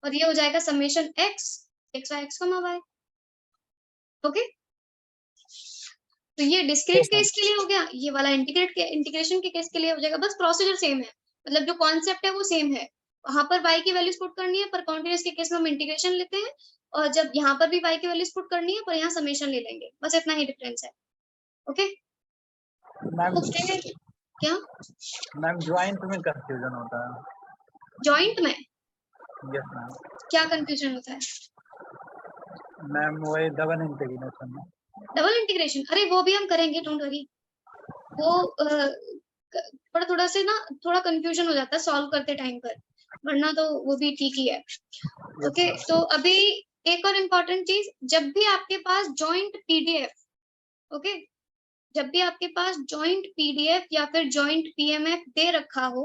और ये हो जाएगा summation x X Y X comma Y. Okay, तो ये डिस्क्रीट केस के लिए हो गया, ये वाला इंटीग्रेशन के केस के लिए हो जाएगा, बस प्रोसीजर सेम है, मतलब जो कॉन्सेप्ट है वो सेम है, वहां पर y की वैल्यूज पुट करनी है, पर कॉन्टिन्यूस के केस में हम इंटीग्रेशन लेते हैं, और जब यहाँ पर भी y की वैल्यूज पुट करनी है पर यहाँ समेशन ले लेंगे, बस इतना ही डिफरेंस है। ओके, मैम ओके, क्या मैम ज्वाइंट में कंफ्यूजन होता है। जॉइंट में यस मैम, क्या कंफ्यूजन होता है, मैम वही डबल इंटीग्रेशन में। डबल इंटीग्रेशन, अरे वो भी हम करेंगे, डोंट वरी, वो थोड़ा थोड़ा से ना थोड़ा कंफ्यूजन हो जाता है सॉल्व करते टाइम पर, वरना तो वो भी ठीक ही है। ओके, तो अभी एक और इम्पोर्टेंट चीज, जब भी आपके पास जॉइंट पीडीएफ, ओके, जब भी आपके पास जॉइंट पीडीएफ या फिर जॉइंट पीएमएफ दे रखा हो,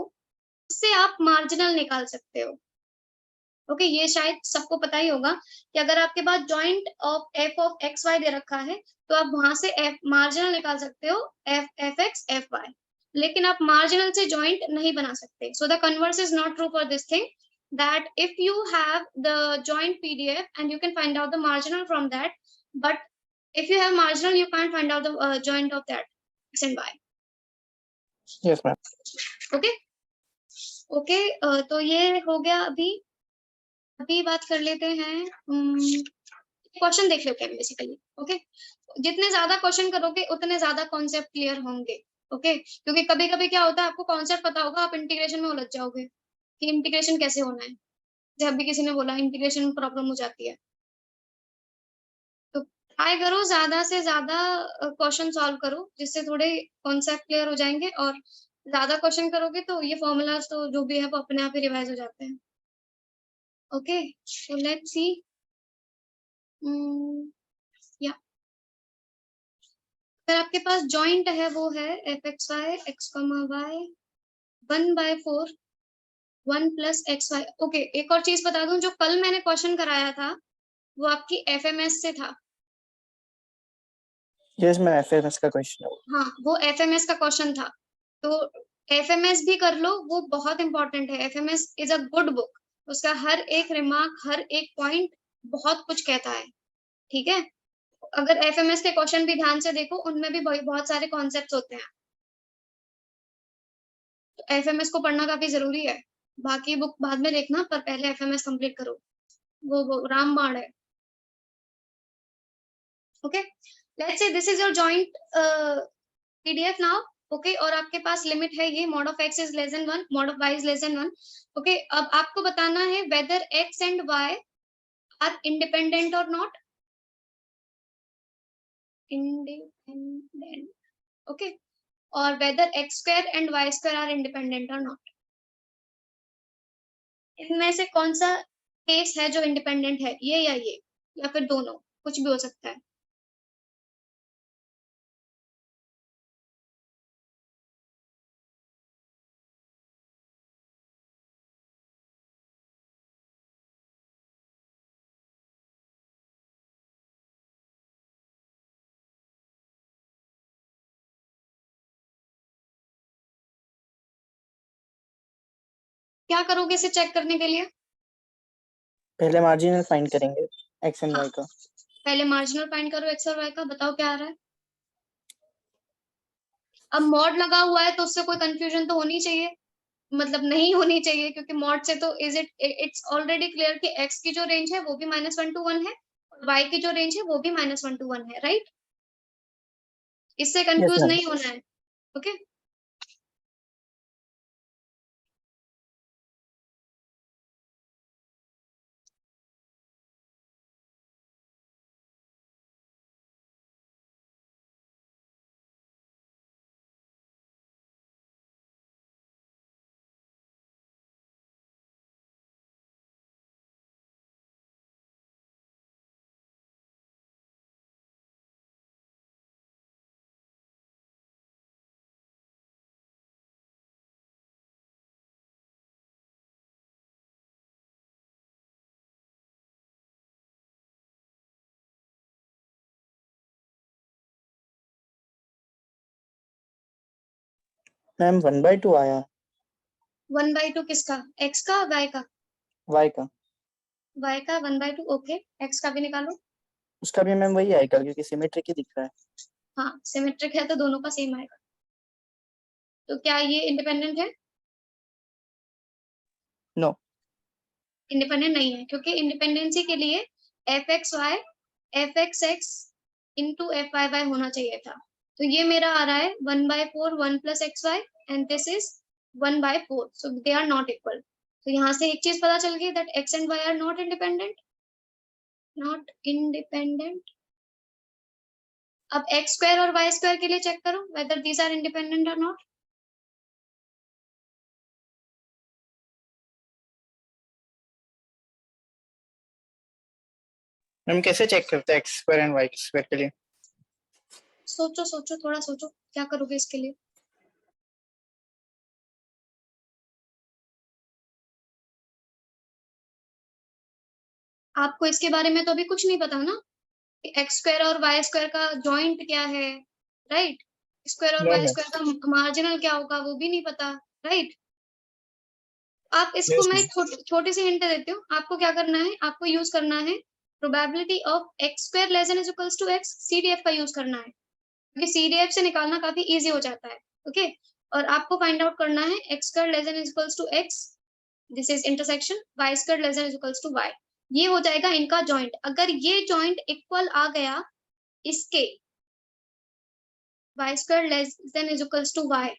उससे आप मार्जिनल निकाल सकते हो। ओके, ये शायद सबको पता ही होगा कि अगर आपके पास जॉइंट ऑफ एक्स वाई दे रखा है तो आप वहां से एफ मार्जिनल निकाल सकते हो, एफ एक्स एफ वाई, लेकिन आप मार्जिनल से जॉइंट नहीं बना सकते। So the converse is not true for this thing, that if you have the joint PDF and you can find out the marginal from that, but if you have marginal you can't find out the joint of that x and y. yes ma'am okay okay, तो ये हो गया। अभी बात कर लेते हैं, question देख लेते हैं बेसिकली। ओके, जितने ज्यादा क्वेश्चन करोगे उतने ज्यादा कॉन्सेप्ट क्लियर होंगे। ओके, क्योंकि कभी कभी क्या होता है, आपको कॉन्सेप्ट पता होगा, आप इंटीग्रेशन में उलझ जाओगे कि इंटीग्रेशन कैसे होना है, जब भी किसी ने बोला इंटीग्रेशन में प्रॉब्लम हो जाती है, तो ट्राई करो ज्यादा से ज्यादा क्वेश्चन सॉल्व करो, जिससे थोड़े कॉन्सेप्ट क्लियर हो जाएंगे, और ज्यादा क्वेश्चन करोगे तो ये फॉर्मूलाज तो जो भी है वो अपने आप ही रिवाइज हो जाते हैं। ओके, so let's see या अगर आपके पास जॉइंट है वो है F x Y X comma Y 1/4 1 plus X Y. Okay, एक और चीज बता दूं, जो कल मैंने क्वेश्चन कराया था वो आपकी एफएमएस से था। यस मैम, एफएमएस का क्वेश्चन है। हाँ, वो एफएमएस का क्वेश्चन था, तो एफएमएस भी कर लो, वो बहुत इंपॉर्टेंट है। FMS is a good book, उसका हर एक रिमार्क, हर एक पॉइंट बहुत कुछ कहता है, ठीक है। अगर एफएमएस के क्वेश्चन भी ध्यान से देखो, उनमें भी बहुत सारे कॉन्सेप्ट्स होते हैं, तो एफएमएस को पढ़ना काफी जरूरी है। बाकी बुक बाद में देखना, पर पहले एफएमएस कंप्लीट करो, वो रामबाण है। Okay, let's say this is your joint PDF now. Okay, और आपके पास लिमिट है ये mod of x is less than 1, mod of y is less than 1। Okay, अब आपको बताना है whether x and y are independent or not independent। Okay, और whether x square and y square are independent or not। इनमें से कौन सा case है जो इंडिपेंडेंट है, ये या फिर दोनों, कुछ भी हो सकता है। क्या करोगे इसे चेक करने के लिए? पहले मार्जिनल फाइंड करेंगे एक्स एंड हाँ, वाई का। पहले मार्जिनल फाइंड करो एक्स और वाई का, बताओ क्या आ रहा है। अब मॉड लगा हुआ है तो उससे कोई कंफ्यूजन तो होनी चाहिए, मतलब नहीं होनी चाहिए, क्योंकि मॉड से तो इट्स ऑलरेडी क्लियर कि x की जो रेंज है वो भी -1 to 1 है, और y की जो रेंज है वो भी -1 to 1 है, राइट। इससे यस कंफ्यूज मैम। नहीं होना है। ओके, मैम 1/2 आया। 1/2 किसका, x का y का? वाई का। y का 1/2। ओके, x का भी निकालो। उसका भी मैम वही आएगा क्योंकि सिमेट्रिक ही दिख रहा है। हाँ, सिमेट्रिक है तो दोनों का सेम आएगा। तो क्या ये इंडिपेंडेंट है? नो। इंडिपेंडेंट नहीं है, क्योंकि इंडिपेंडेंसी के लिए F x Y F x X into F Y Y होना चाहिए था। तो ये मेरा आ रहा है 1/4 1 plus X Y, and this is 1/4, so they are not equal. तो यहाँ से एक चीज पता चल गई, that X and Y are not independent, not independent. अब एक्स स्क्वायर और वाई स्क्वायर के लिए चेक करो वेदर दीज आर इंडिपेंडेंट और नॉट। मैम कैसे चेक करते हैं X square and Y square के लिए? सोचो सोचो, थोड़ा सोचो क्या करोगे इसके लिए। आपको इसके बारे में तो अभी कुछ नहीं पता ना, एक्स स्क्वायर और वाई स्क्वायर का जॉइंट क्या है, राइट। स्क्वायर और नो वाई मैम। स्क्वायर का मार्जिनल क्या होगा वो भी नहीं पता, राइट। आप इसको यस मैं मैम। छोटी सी हिंट देती हूँ, आपको क्या करना है, आपको यूज करना है probability of X square less than is equals to X, CDF का यूज करना है, क्योंकि सीडीएफ से निकालना काफी इजी हो जाता है। ओके, और आपको फाइंड आउट करना है X square less than is equals to X, this is intersection Y square less than is equals to Y. ये हो जाएगा इनका जॉइंट। अगर ये जॉइंट इक्वल आ गया इसके, y square less than is equals to y,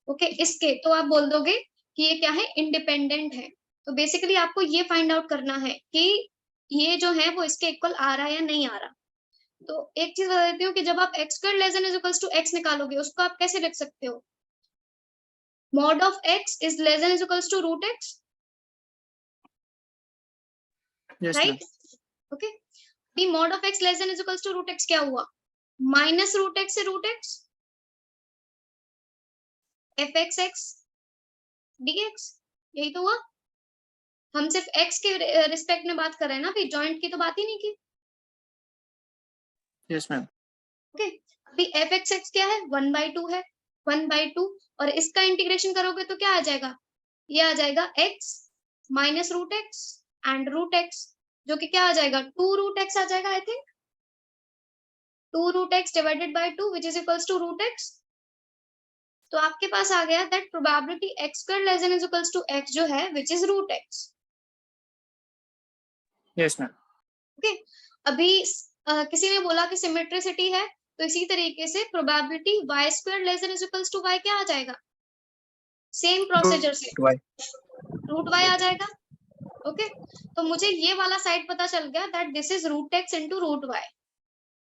okay, इसके, तो आप बोल दोगे कि ये क्या है, इंडिपेंडेंट है। तो बेसिकली आपको ये फाइंड आउट करना है कि ये जो है वो इसके इक्वल आ रहा है या नहीं आ रहा। तो एक चीज बता देती हूँ कि जब आप x square less than is equals to x निकालोगे, उसको आप कैसे लिख सकते हो, mod of x is less than is equals to root x, yes ma'am. Right. Okay, अभी mod of x less than is equals to root x क्या हुआ, माइनस रूट एक्स से root x f x x d x, यही तो हुआ। हम सिर्फ x के रिस्पेक्ट में बात कर रहे हैं ना, फिर जॉइंट की तो बात ही नहीं की। Yes ma'am. ओके, अभी एफ एक्स एक्स क्या है, 1/2 है, 1/2, और इसका इंटीग्रेशन करोगे तो क्या आ जाएगा, ये आ जाएगा x minus root X and root X, जो कि क्या आ जाएगा 2 रूट एक्स आ जाएगा, I think 2 root X divided by 2 which is equals to root X. तो आपके पास आ गया that probability x square less than is equals to x जो है which is root X. Yes ma'am. Okay, अभी किसी ने बोला कि सिमेट्रिसिटी है, तो इसी तरीके से probability y square less than is equals to y क्या आ जाएगा, सेम प्रोसीजर से रूट y आ जाएगा। ओके, तो मुझे ये वाला साइड पता चल गया that this is root X into root y।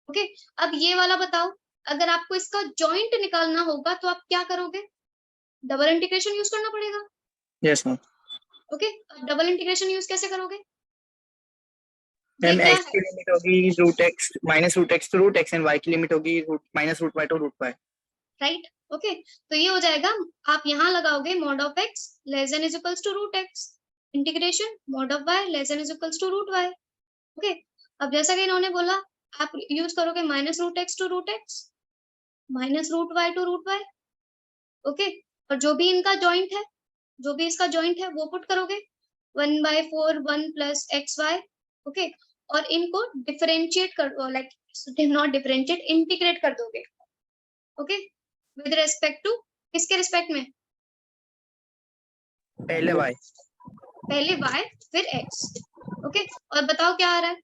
Okay, अब ये वाला बताओ, अगर आपको इसका जॉइंट निकालना होगा तो आप क्या करोगे, डबल इंटीग्रेशन यूज करना पड़ेगा। Yes ma'am. ओके, अब डबल इंटीग्रेशन यूज कैसे करोगे, मैम क्या x की लिमिट होगी root x minus root x to root x and y की लिमिट होगी minus root y to root y। Right. Okay, तो ये हो जाएगा, आप यहाँ लगाओगे mod of x less than is equals to root x integration mod of y less than is equals to root y। Okay, अब जैसा कि इन्होंने बोला आप यूज करोगे minus root X to root X minus root Y to root Y. Okay, और जो भी इनका जॉइंट है, जो भी इसका जॉइंट है वो पुट करोगे 1/4 1 प्लस एक्स वाई। ओके, और इनको डिफरेंशिएट कर, लाइक नॉट डिफरेंशिएट, इंटीग्रेट कर दोगे। ओके, विद रेस्पेक्ट टू, किसके रिस्पेक्ट में, पहले y। पहले y फिर x। ओके, और बताओ क्या आ रहा है,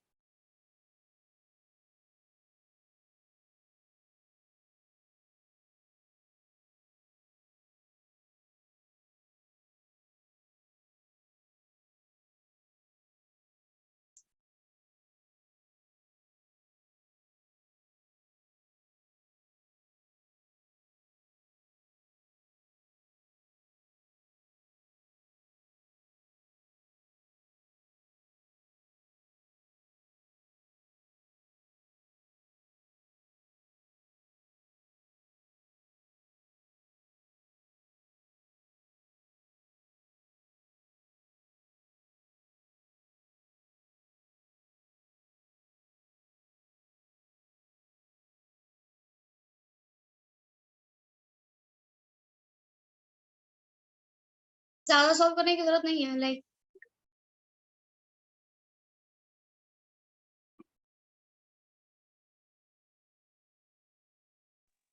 ज्यादा सॉल्व करने की जरूरत नहीं है, like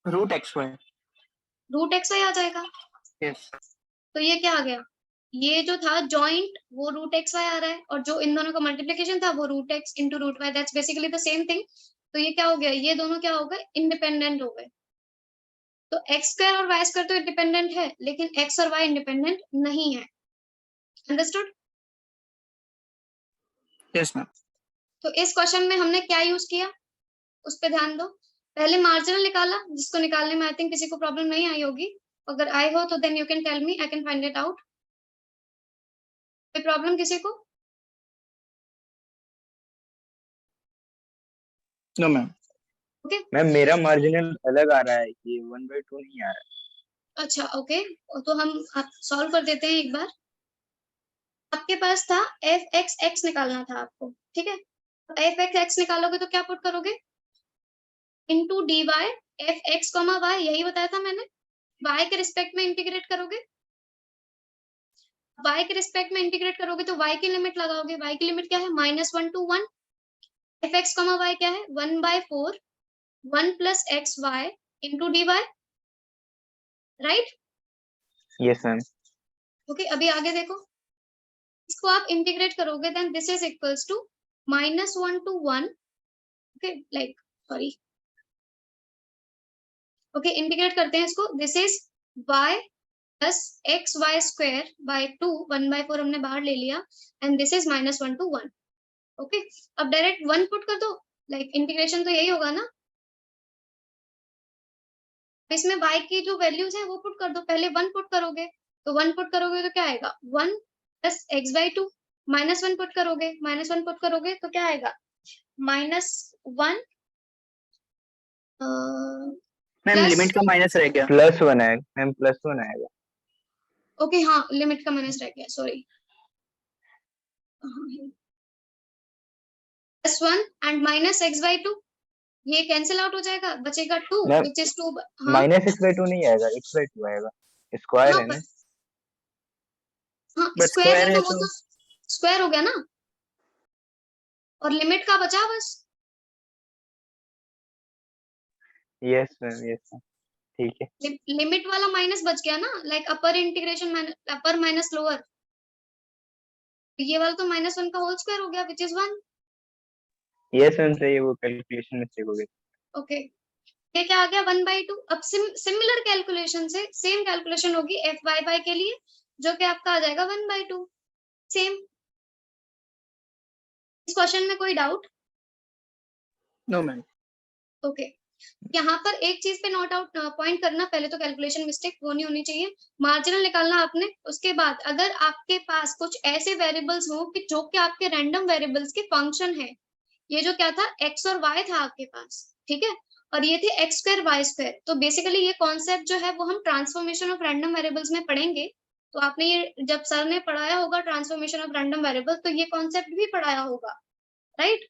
root x y। Root x y आ जाएगा। यस। तो ये क्या आ गया, ये जो था जॉइंट वो रूट एक्स वाई आ रहा है, और जो इन दोनों का मल्टीप्लिकेशन था वो root X into root Y, that's basically the same thing. तो ये क्या हो गया, ये दोनों क्या हो गए, इंडिपेंडेंट हो गए। तो एक्स स्क्वायर और वाई स्क्वायर तो इंडिपेंडेंट है, लेकिन एक्स और वाई इंडिपेंडेंट नहीं है। अंडरस्टूड। Yes ma'am. तो इस क्वेश्चन में हमने क्या यूज किया, उस पर ध्यान दो। पहले मार्जिनल निकाला, जिसको निकालने में आई थिंक किसी को प्रॉब्लम नहीं आई होगी, अगर आई हो तो then you can tell me, I can find it out. कोई प्रॉब्लम किसी को, नो मैम। ओके। मैम मेरा मार्जिनल अलग आ रहा है, ये 1/2 नहीं आ रहा। अच्छा, ओके, तो हम आप सॉल्व कर देते हैं एक बार। आपके पास था एफ एक्स एक्स निकालना था आपको, ठीक है, एफ एक्स एक्स निकालोगे तो क्या पुट करोगे, into D Y F X comma Y, यही बताया था मैंने, वाई के रिस्पेक्ट में इंटीग्रेट करोगे, वाई के रिस्पेक्ट में इंटीग्रेट करोगे तो वाई की लिमिट लगाओगे, वाई की लिमिट क्या है -1 to 1, F X comma Y क्या है 1/4 1 plus X Y into D Y, right. Yes ma'am. Okay, अभी आगे देखो, इसको आप इंटीग्रेट करोगे then this is equals to -1 to 1, okay, like sorry, okay, integrate करते हैं इसको, this is y plus X Y square by 2 1/4 हमने बाहर ले लिया, and this is -1 to 1। Okay, अब डायरेक्ट 1 पुट कर दो, लाइक इंटीग्रेशन तो यही होगा ना, इसमें y की जो वैल्यूज है वो पुट कर दो, पहले 1 पुट करोगे, तो 1 पुट करोगे तो क्या आएगा 1 प्लस एक्स बाई 2, -1 पुट करोगे, -1 पुट करोगे तो क्या आएगा -1 मैम प्लस लिमिट का माइनस रह गया। +1 आएगा मैम, +1 आएगा। ओके हाँ, लिमिट का माइनस रह गया, सॉरी। +1 एंड -x/2, ये कैंसिल आउट हो जाएगा, बचेगा 2 मैम विच इज 2। हाँ -x/2 नहीं आएगा, x/2 आएगा, स्क्वायर हाँ है ना। हाँ, बट स्क्वायर है स्क्वायर तो है वो तो तो स्क्वायर हो गया ना, और लिमिट का बचा बस। यस मैम, यस मैम, ठीक है। लिमिट वाला माइनस बच गया ना, लाइक अपर इंटीग्रेशन अपर माइनस लोअर, ये वाला तो -1 का होल स्क्वायर हो गया विच इज 1। यस मैम, सही है, वो कैलकुलेशन मिस्टेक हो गई। ओके, ये क्या आ गया 1/2। अब सिमिलर कैलकुलेशन से सेम कैलकुलेशन होगी f/y के लिए, जो कि आपका आ जाएगा 1/2 सेम। इस क्वेश्चन में कोई डाउट? No ma'am. ओके, यहाँ पर एक चीज पे नोट आउट पॉइंट करना, पहले तो कैलकुलेशन मिस्टेक वो नहीं होनी चाहिए। मार्जिनल निकालना आपने, उसके बाद अगर आपके पास कुछ ऐसे वेरिएबल्स हो कि जो कि आपके रैंडम वेरिएबल्स के फंक्शन है, ये जो क्या था x और y था आपके पास, ठीक है, और ये थे x² y², तो बेसिकली ये कॉन्सेप्ट जो है वो हम ट्रांसफॉर्मेशन ऑफ रैंडम वेरिएबल्स में पढ़ेंगे। तो आपने ये जब सर ने पढ़ाया होगा ट्रांसफॉर्मेशन ऑफ रैंडम वेरिएबल, तो ये कॉन्सेप्ट भी पढ़ाया होगा, राइट।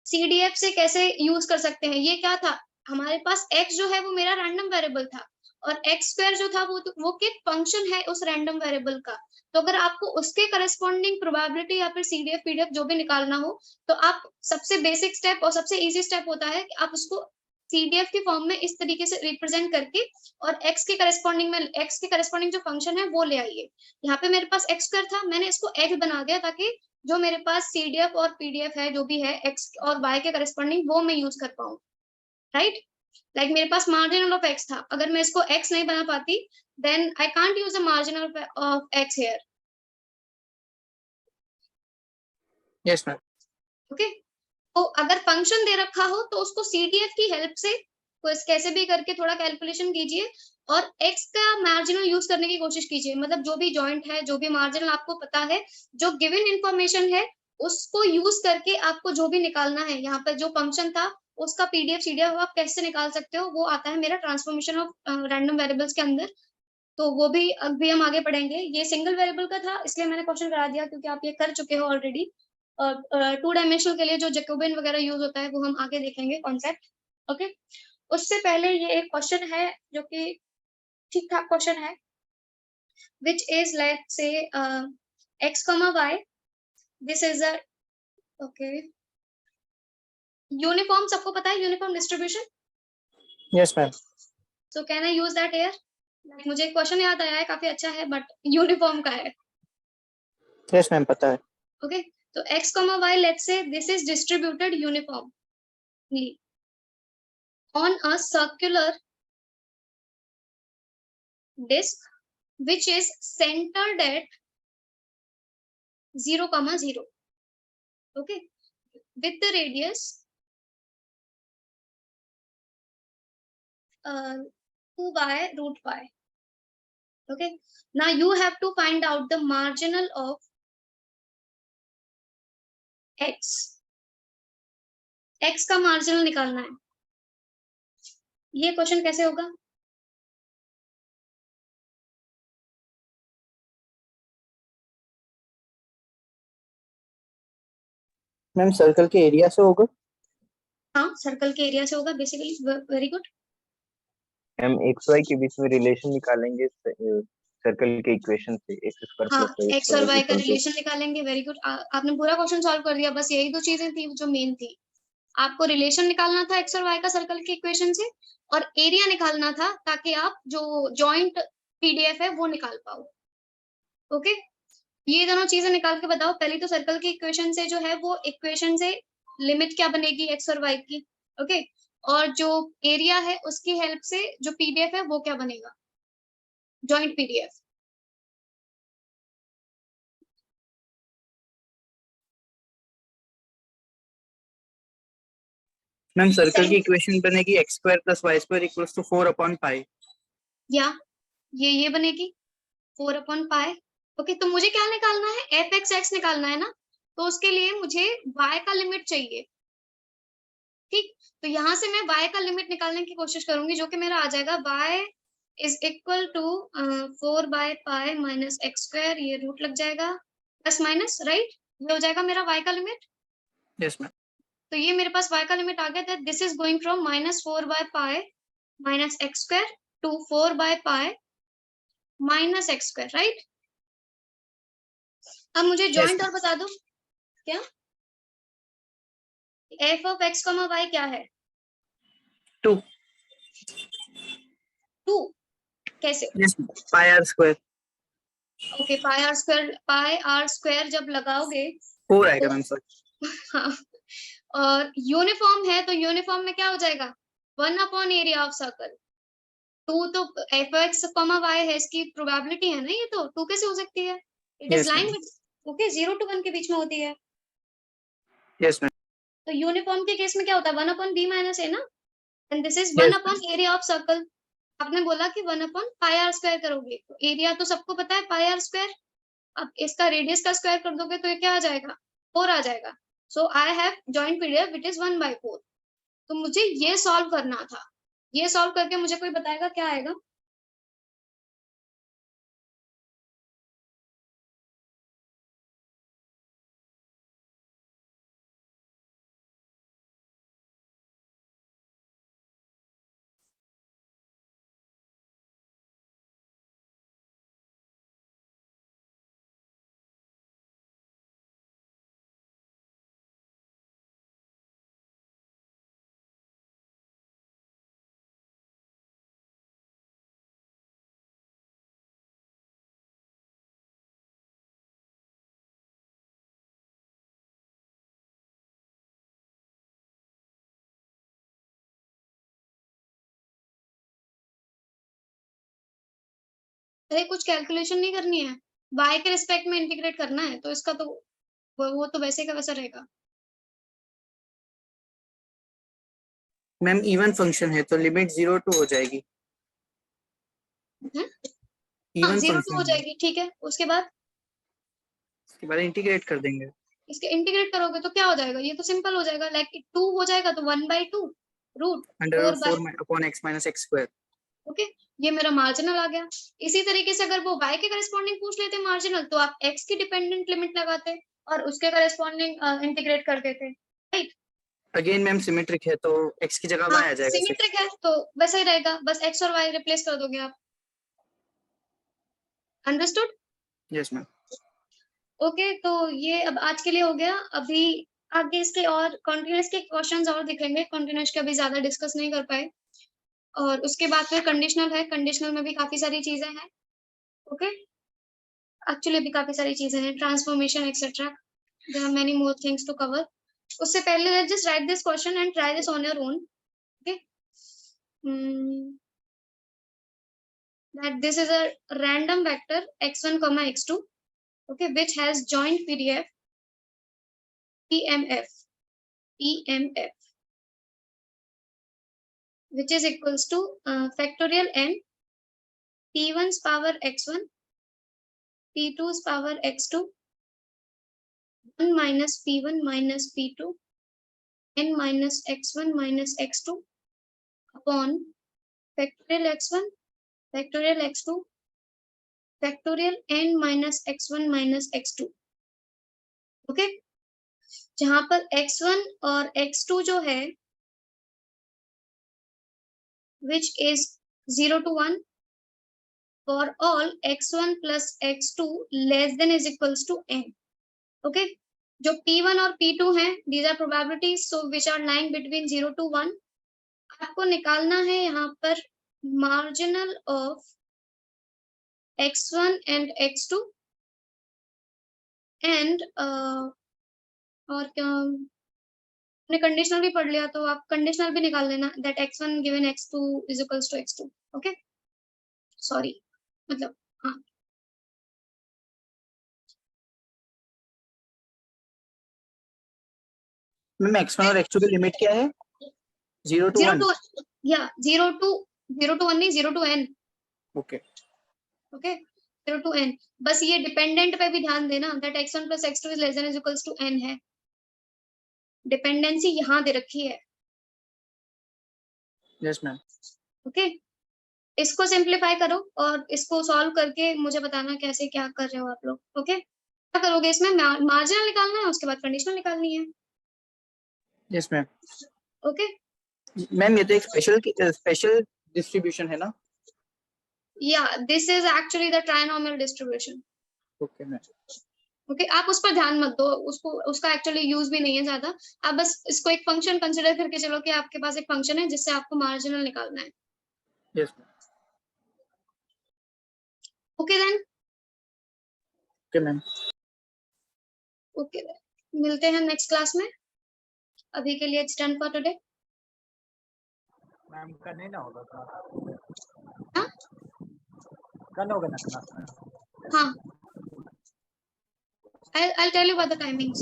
CDF से कैसे यूज कर सकते हैं, ये क्या था, हमारे पास x जो है वो मेरा रैंडम वेरिएबल था, और x² जो था वो के फंक्शन है उस रैंडम वेरिएबल का। तो अगर आपको उसके करस्पॉन्डिंग प्रोबेबिलिटी या फिर CDF PDF जो भी निकालना हो, तो आप सबसे बेसिक स्टेप और सबसे इजी स्टेप होता है कि आप उसको CDF के फॉर्म में इस तरीके से रिप्रेजेंट करके, और x के करस्पॉन्डिंग जो फंक्शन है वो ले आइए। यहाँ पे मेरे पास x² था, मैंने इसको x बना दिया, ताकि जो मेरे पास CDF और PDF है, जो भी है x और y के करस्पॉन्डिंग, वो मैं यूज कर पाऊँ, राइट। लाइक मेरे पास मार्जिनल ऑफ x था, अगर मैं इसको x नहीं बना पाती, then I can't use the marginal of x here. Yes ma'am. Okay, तो अगर फंक्शन दे रखा हो तो उसको CDF की हेल्प से कैसे भी करके थोड़ा कैलकुलेशन कीजिए, और x का मार्जिनल यूज करने की कोशिश कीजिए। मतलब जो भी जॉइंट है, जो भी मार्जिनल आपको पता है, जो गिवन इंफॉर्मेशन है, उसको यूज करके आपको जो भी निकालना है, यहाँ पर जो फंक्शन था उसका PDF CDF आप कैसे निकाल सकते हो, वो आता है मेरा ट्रांसफॉर्मेशन ऑफ रैंडम वेरिएबल्स के अंदर। तो वो भी अभी हम आगे पढ़ेंगे। ये सिंगल वेरिएबल का था, इसलिए मैंने क्वेश्चन करा दिया, क्योंकि आप ये कर चुके हो ऑलरेडी। और 2 डायमेंशनल के लिए जो जैकोबियन वगैरह यूज होता है, वो हम आगे देखेंगे कॉन्सेप्ट। ओके, उससे पहले ये एक क्वेश्चन है जो कि ठीक ठाक क्वेश्चन है, which is let's say x, y, this is a okay uniform. सबको पता है uniform distribution, yes ma'am. So can I use that here? मुझे क्वेश्चन याद आया है, काफी अच्छा है, बट यूनिफॉर्म का है। यस मैम, पता है। ओके, तो x, y, let's say this is distributed uniformly on a circular disk which is centered at 0, 0. Okay, with the radius 2 by root pi. Okay, now you have to find out the marginal of x. x का marginal निकालना है। ये question कैसे होगा? Ma'am circle के area से होगा। हाँ, सर्कल के एरिया से होगा बेसिकली। Very good. हम x y के बीच में रिलेशन निकालेंगे सर्कल के इक्वेशन से, x² हाँ, + y² x और y का = रिलेशन निकालेंगे। वेरी गुड, आपने पूरा क्वेश्चन सॉल्व कर दिया। बस यही 2 चीजें थी जो मेन थी। आपको रिलेशन निकालना था x और y का सर्कल के इक्वेशन से, और एरिया निकालना था, ताकि आप जो जॉइंट PDF है वो निकाल पाओ। ओके, ये दोनों चीजें निकाल के बताओ। पहले तो सर्कल के इक्वेशन से जो है, वो इक्वेशन से लिमिट क्या बनेगी x और y की। ओके, और जो एरिया है उसकी हेल्प से जो PDF है वो क्या बनेगा, जॉइंट PDF। मैम सर्कल की इक्वेशन बनेगी x² + y² = 4/π। या ये बनेगी 4/π। ओके, तो मुझे क्या निकालना है, fx निकालना है ना। तो उसके लिए मुझे y का लिमिट चाहिए, ठीक। तो यहाँ से मैं y का लिमिट निकालने की कोशिश करूंगी, जो कि मेरा आ जाएगा y is equal to 4/π minus x square, ये रूट लग जाएगा, प्लस माइनस, राइट, ये हो जाएगा मेरा y का लिमिट। Yes ma'am. तो ये मेरे पास y का लिमिट आ गया था, this is going from -4/π minus x square to 4/π minus x square, right. अब मुझे जॉइंट और बता दो, क्या f ऑफ x, y क्या है? 2। 2 कैसे? Yes, pi R square. Okay, pi R square जब लगाओगे 4 आएगा मैम, सॉरी। हाँ, और यूनिफॉर्म है तो यूनिफॉर्म में क्या हो जाएगा, 1/एरिया ऑफ सर्कल। 2 तो एफ एक्स कॉमा वाई है, इसकी प्रोबेबिलिटी है ना, ये तो 2 कैसे हो सकती है? It is Yes, line ma'am. With, okay, 0 to 1 के बीच में होती है। Yes ma'am. तो यूनिफॉर्म के केस में क्या होता है, 1/b माइनस a ना, एंड दिस इज Yes, 1/एरिया ऑफ सर्कल। आपने बोला कि 1/πr स्क्वायर करोगे, तो एरिया तो सबको पता है πr स्क्वायर, अब इसका रेडियस का स्क्वायर कर दोगे तो ये क्या आ जाएगा, 4 आ जाएगा। So I have joint period which is 1/4। तो मुझे ये सॉल्व करना था, ये सॉल्व करके मुझे कोई बताएगा क्या आएगा? अरे कुछ कैलकुलेशन नहीं करनी है, y के रिस्पेक्ट में इंटीग्रेट करना है, तो इसका तो वो तो वैसे का वैसा रहेगा। मैम इवन फंक्शन है तो लिमिट 0 to हो जाएगी। हाँ, इवन 0 to फंक्शन हो जाएगी, ठीक है। उसके बाद उसके बाद इंटीग्रेट कर देंगे। इसके इंटीग्रेट करोगे तो क्या हो जाएगा, ये तो सिंपल हो जाएगा, लाइक 2 हो जाएगा तो 1/2 root under 4 by, 4 upon x minus x square. Okay, ये मेरा मार्जिनल आ गया। इसी तरीके से अगर वो y के करस्पॉन्डिंग पूछ लेते मार्जिनल, तो आप x की डिपेंडेंट लिमिट लगाते और उसके करस्पॉन्डिंग इंटीग्रेट कर देते, राइट। अगेन मैम सिमेट्रिक है तो x की जगह y हाँ, आ जाएगा। सिमेट्रिक है तो वैसा ही रहेगा, बस x और y रिप्लेस कर दोगे आप। अंडरस्टूड? Yes ma'am. ओके, तो ये अब आज के लिए हो गया। अभी आगे इसके और कॉन्टिन्यूअस के क्वेश्चंस और दिखेंगे, कॉन्टिन्यूअस के अभी ज्यादा डिस्कस नहीं कर पाए। और उसके बाद फिर कंडीशनल है, कंडीशनल में भी काफी सारी चीजें हैं, ओके, एक्चुअली भी काफी सारी चीजें हैं, transformation etcetera, there are many more things to cover. उससे पहले let's just write this question and try this on your own, okay. That this is a random vector x1 comma x2, okay, which has joint PDF PMF, which is equals to factorial n, p1's power x1, p2's power x2, 1 minus p1 minus p2, n minus x1 minus x2 upon factorial x1, factorial x2, factorial n minus x1 minus x2, okay. जहां पर x1 और x2 जो है which is 0 to 1 for all x1 plus x2 less than is equals to n, okay। जो p1 और p2 हैं, these are probabilities so which are lying between 0 to 1। आपको निकालना है यहाँ पर marginal of x1 and x2 and और क्या, आपने कंडीशनल भी पढ़ लिया तो आप कंडीशनल भी निकाल लेना, that x1 given x2 is equals to x2, okay। Sorry, मतलब हाँ, मैम x1 और x2 की लिमिट क्या है? 0 to 1। या 0 to 1 नहीं, 0 to n, okay. Okay. 0 to n, बस ये डिपेंडेंट पे भी ध्यान देना that x1 plus x2 is less than or equals to n है, डिपेंडेंसी यहाँ दे रखी है। Yes ma'am. ओके, इसको सिंप्लीफाई करो और इसको सॉल्व करके मुझे बताना कैसे क्या कर रहे हो आप लोग। ओके, क्या करोगे इसमें, मार्जिनल निकालना है, उसके बाद कंडीशनल निकालनी है। Yes ma'am. ओके मैम ये तो एक स्पेशल डिस्ट्रीब्यूशन है ना? या this is actually the trinomial distribution. Okay ma'am. Okay, आप उस पर ध्यान मत दो, उसको उसका एक्चुअली यूज भी नहीं है ज्यादा। आप बस इसको एक फंक्शन कंसिडर करके चलो कि आपके पास एक फंक्शन है जिससे आपको मार्जिनल निकालना है। Yes ma'am. Okay then, okay ma'am. Okay मिलते हैं नेक्स्ट क्लास में, अभी के लिए it's done for today. Ma'am कल नहीं ना होगा क्लास? हाँ कल होगा ना क्लास में? हाँ, I'll tell you about the timings.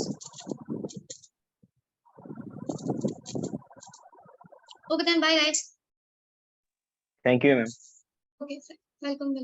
Okay then, bye guys. Thank you, ma'am. Okay, welcome.